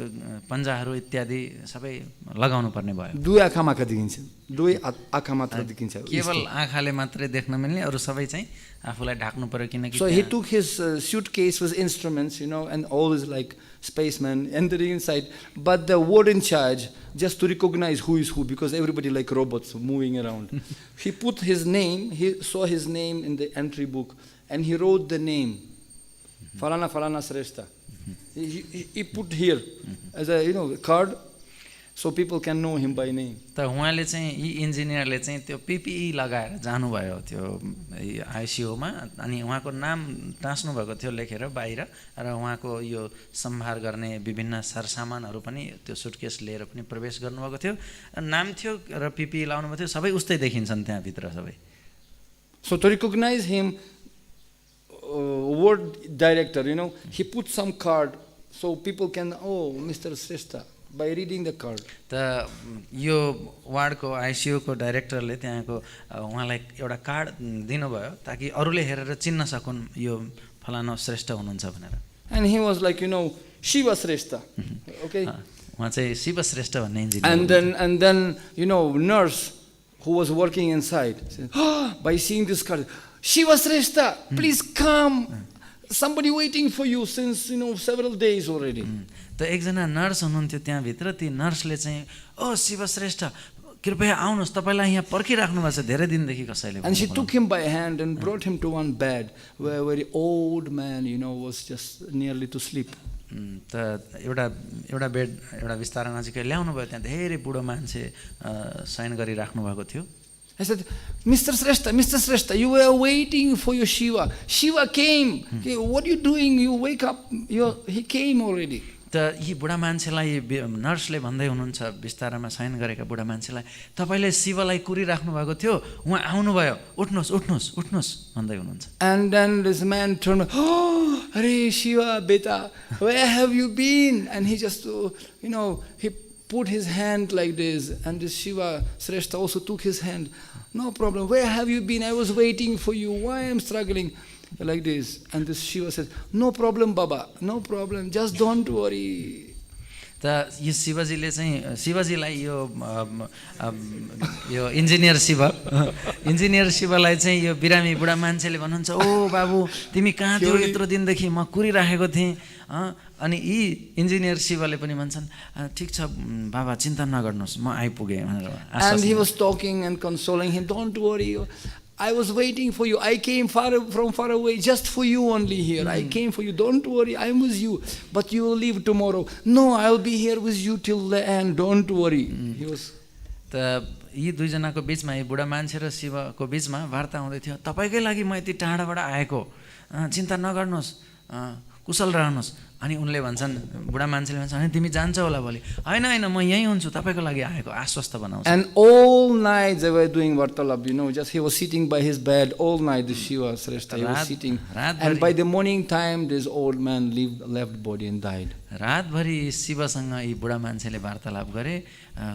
Speaker 2: पन्जाहरू इत्यादि सबै लगाउनु पर्ने भयो.
Speaker 1: दुई आँखा मात्र देखिन्छ, दुई आँखा मात्र देखिन्छ,
Speaker 2: केवल आँखाले मात्रै देख्न मिल्ने, अरु सबै चाहिँ आफूलाई ढाक्नु पर्यो किनकि.
Speaker 1: So he took his suitcase with instruments, and all is like spaceman entering inside, but the ward in charge, just to recognize who is who, because everybody like robots moving around. He put his name, he saw his name in the entry book, and he wrote the name, Falana Falana Sreshta. He put here as a card, so people can know him by name.
Speaker 2: त उहाँले चाहिँ यी इन्जिनियरले चाहिँ त्यो PPE लगाएर जानुभयो त्यो ICU मा, अनि उहाँको नाम टाँस्नु भएको थियो लेखेर बाहिर, र उहाँको यो सम्भार गर्ने विभिन्न सरसामानहरु पनि त्यो सुटकेस लिएर पनि प्रवेश गर्नुभएको थियो, नाम थियो र पीपीई लाउनु भएको थियो, सबै उस्तै देखिन्छन् त्यहाँ भित्र सबै.
Speaker 1: So to recognize him, ward director, he put some card so people can, oh, Mr. Shrestha, by reading the card.
Speaker 2: त यो वार्डको आइसियुको डाइरेक्टरले त्यहाँको उहाँलाई एउटा कार्ड दिनुभयो ताकि अरूले हेरेर चिन्न सकुन् यो फलाना श्रेष्ठ हुनुहुन्छ भनेर.
Speaker 1: And he was like, Shiva Shrestha. Okay.
Speaker 2: उहाँ चाहिँ शिव श्रेष्ठ भन्ने engineer.
Speaker 1: And then, nurse who was working inside said, by seeing this card, Shiva Shrestha, please come. Somebody waiting for you since, several days already.
Speaker 2: त एकजना nurse हुनुहुन्थ्यो त्यहाँभित्र. ती नर्सले चाहिँ ओ शिव श्रेष्ठ कृपया आउनुहोस् तपाईँलाई यहाँ पर्खिराख्नु भएको छ धेरै दिनदेखि कसैले.
Speaker 1: And she took him by hand and brought him to one bed where a very old man, was just nearly to sleep.
Speaker 2: त एउटा बेड एउटा बिस्तारा नजिकै ल्याउनु भयो. त्यहाँ धेरै बुढो मान्छे शयन गरिराख्नु भएको थियो.
Speaker 1: I said, Mr. Shrestha, you were waiting for your Shiva. Shiva came. Okay, what are you doing? You wake up. He came already.
Speaker 2: त यी बुढा मान्छेलाई नर्सले भन्दै हुनुहुन्छ बिस्तारामा शयन गरेका बुढा मान्छेलाई तपाईँले शिवलाई कुरिराख्नु भएको थियो उहाँ आउनुभयो उठ्नुहोस् भन्दै हुनुहुन्छ.
Speaker 1: And then this man turned, oh, Hare Shiva, beta, where have you been? And he just, he put his hand like this, and this Shiva Shrestha also took his hand. No problem, where have you been? I was waiting for you. Why I'm struggling? Like this. And this Shiva said, no problem, Baba, no problem, just don't worry.
Speaker 2: त यो शिवजीले चाहिँ शिवजीलाई यो engineer शिवलाई चाहिँ यो बिरामी बुढा मान्छेले भन्नुहुन्छ ओ बाबु तिमी कहाँ थियौ यत्रो दिनदेखि म कुरिराखेको थिएँ. अनि यी इन्जिनियर शिवले पनि भन्छन् ठिक छ बाबा चिन्ता नगर्नुहोस् म आइपुगेँ भनेर.
Speaker 1: And he was talking and consoling him, don't worry, I was waiting for you. I came from far away just for you only here. I came for you. Don't worry, I'm with you. But you will leave tomorrow. No, I'll be here with you till the end. Don't worry. He was.
Speaker 2: त यी दुईजनाको बिचमा यी बुढा मान्छे र शिवको बिचमा वार्ता हुँदै थियो. तपाईँकै लागि म यति टाढाबाट आएको, चिन्ता नगर्नुहोस्, कुशल रहनुहोस्. अनि उनले भन्छन् बुढा मान्छेले भन्छ अनि तिमी जान्छौ होला भोलि. हैन म यहीँ हुन्छु तपाईँको लागि आएको आश्वस्त बनाउँछु.
Speaker 1: And all night they were doing vartalab, just he was sitting by his bed all night. The Shiva Shrestha, he was sitting. And by the morning time this old man left body and died.
Speaker 2: रातभरि शिवसँग यी बुढा मान्छेले वार्तालाप गरे,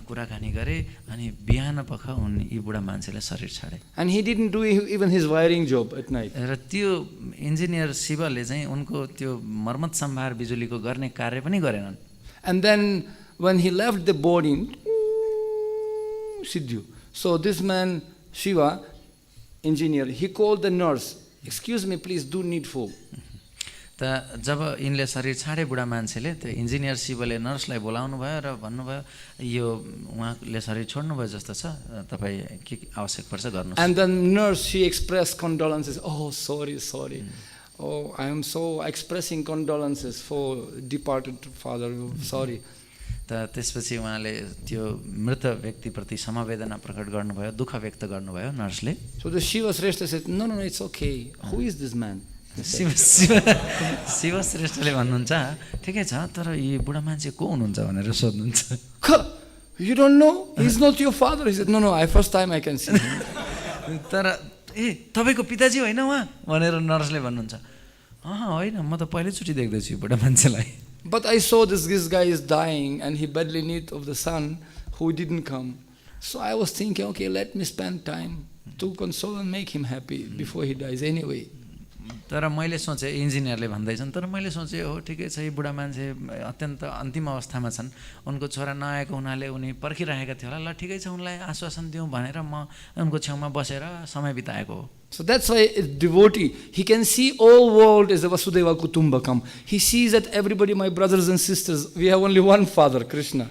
Speaker 2: कुराकानी गरे अनि बिहान पख यी बुढा मान्छेले शरीर छाडे.
Speaker 1: And he didn't do even his wiring job at night.
Speaker 2: र त्यो इन्जिनियर शिवले चाहिँ उनको त्यो मर्मत सम्भार बिजुलीको गर्ने कार्य पनि गरेनन्.
Speaker 1: And then when he left the body, Siddhu. So this man Shiva, engineer, he called the nurse. Excuse me, please do needful.
Speaker 2: त जब यिनले शरीर छाडे बुढा मान्छेले त्यो इन्जिनियर शिवले नर्सलाई बोलाउनु भयो र भन्नुभयो यो उहाँले शरीर छोड्नुभयो जस्तो छ तपाईँ के आवश्यक पर्छ गर्नुहोस्.
Speaker 1: And the nurse, she expressed condolences. Oh, sorry. Oh, I am so expressing condolences for departed father. Sorry.
Speaker 2: त त्यसपछि उहाँले त्यो मृत व्यक्तिप्रति समवेदना प्रकट गर्नुभयो, दुःख व्यक्त गर्नुभयो नर्सले.
Speaker 1: So the Shiva Shrestha said, no, it's okay. Who is this man?
Speaker 2: Shiv श्रेष्ठले भन्नुहुन्छ ठिकै छ तर यी बुढा मान्छे को हुनुहुन्छ भनेर सोध्नुहुन्छ.
Speaker 1: You don't know? He's not your father. He said, no, first time I can see him.
Speaker 2: तर तपाईँको पिताजी होइन उहाँ भनेर नर्सले भन्नुहुन्छ. होइन म त पहिलोचोटि देख्दैछु यो बुढा मान्छेलाई.
Speaker 1: But I saw this guy is dying and he badly need of the son who didn't come. So I was thinking, okay, let me spend time to console and make him happy before he dies anyway.
Speaker 2: तर मैले सोचेँ इन्जिनियरले भन्दैछन् तर मैले सोचेँ हो ठिकै छ यी बुढा मान्छे अत्यन्त अन्तिम अवस्थामा छन् उनको छोरा नआएको हुनाले उनी पर्खिरहेका थियो होला ल ठिकै छ उनलाई आश्वासन दिउँ भनेर म उनको छेउमा बसेर समय बिताएको हो.
Speaker 1: So that's why a devotee, he can see all world as a Vasudeva Kutumbakam. He sees that everybody, my brothers and sisters, we have only one father, Krishna.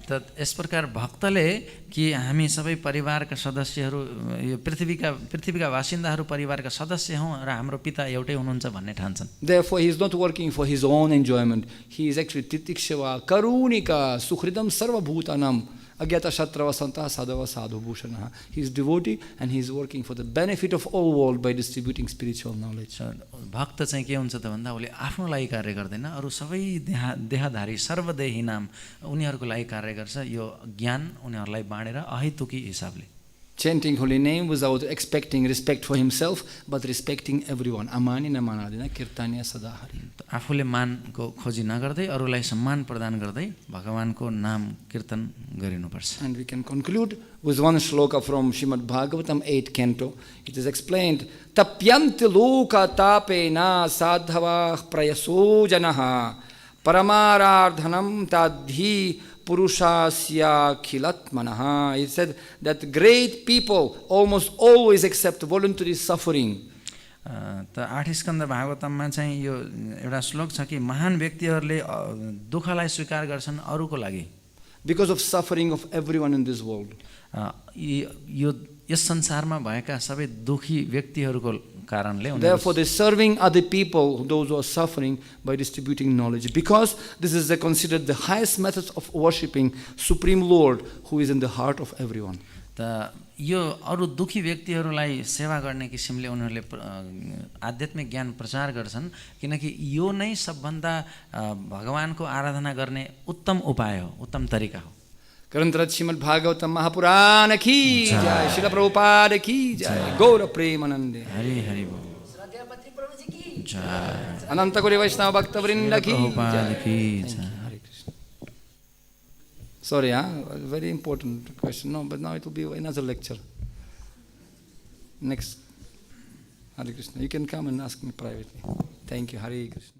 Speaker 2: त यस प्रकार भक्तले कि हामी सबै परिवारका सदस्यहरू यो पृथ्वीका बासिन्दाहरू परिवारका सदस्य हौँ र हाम्रो पिता एउटै हुनुहुन्छ भन्ने ठान्छन्.
Speaker 1: Therefore he is not working for his own enjoyment. He is actually titikshava karunika sukhridam sarva bhutanam agyata shatrava santa sadhava sadhu bhushana. He is devotee and he is working for the benefit of all world by distributing spiritual knowledge.
Speaker 2: भक्त चाहिँ के हुन्छ त भन्दा उसले आफ्नो लागि कार्य गर्दैन अरू सबै देहधारी सर्वदेही नाम उनीहरूको लागि कार्य गर्छ. यो ज्ञान उनीहरूलाई बाँडेर अहेतुकी हिसाबले.
Speaker 1: chanting holy name without expecting respect for himself, but respecting everyone. Amani na manadina kirtanya sadahari.
Speaker 2: आफूले मानको खोजी नगर्दै अरूलाई सम्मान प्रदान गर्दै भगवानको नाम कीर्तन गरिनुपर्छ।
Speaker 1: And we can conclude with one shloka from Srimad Bhagavatam 8 Canto. It is explained, tapyanti loka tapena sadhavah prayaso janaha paramarardhanam tadhi purushasya khilatmanaha. It said that great people almost always accept voluntary suffering.
Speaker 2: त 8 स्कन्द भागवतममा चाहिँ यो एउटा श्लोक छ कि महान व्यक्तिहरूले दुःखलाई स्वीकार गर्छन् अरूको लागि,
Speaker 1: Because of suffering of everyone in this world.
Speaker 2: यो यस संसारमा भएका सबै दुखी व्यक्तिहरूको कारणले
Speaker 1: Therefore, they are serving other people, those who are suffering, by distributing knowledge. Because this is considered the highest method of worshipping Supreme Lord, who is in the heart of everyone.
Speaker 2: त यो अरू दुखी व्यक्तिहरूलाई सेवा गर्ने किसिमले उनीहरूले आध्यात्मिक ज्ञान प्रचार गर्छन्, किनकि यो नै सबभन्दा भगवानको आराधना गर्ने उत्तम उपाय हो, उत्तम तरिका हो।
Speaker 1: Karantara Srimad Bhagavatam Mahapurana ki jai, Srila Prabhupada ki jai, Gaura Premanande.
Speaker 2: Hari Hari बोल। जय
Speaker 1: Ananta Gauri Vaishnava Bhakta Vrinda ki
Speaker 2: Prabhupada
Speaker 1: jai.
Speaker 2: Ki Jay.
Speaker 1: Hare Krishna. Sorry, very important question. No, but now it will be another lecture. Next. Hare Krishna. You can come and ask me privately. Thank you. Hare Krishna.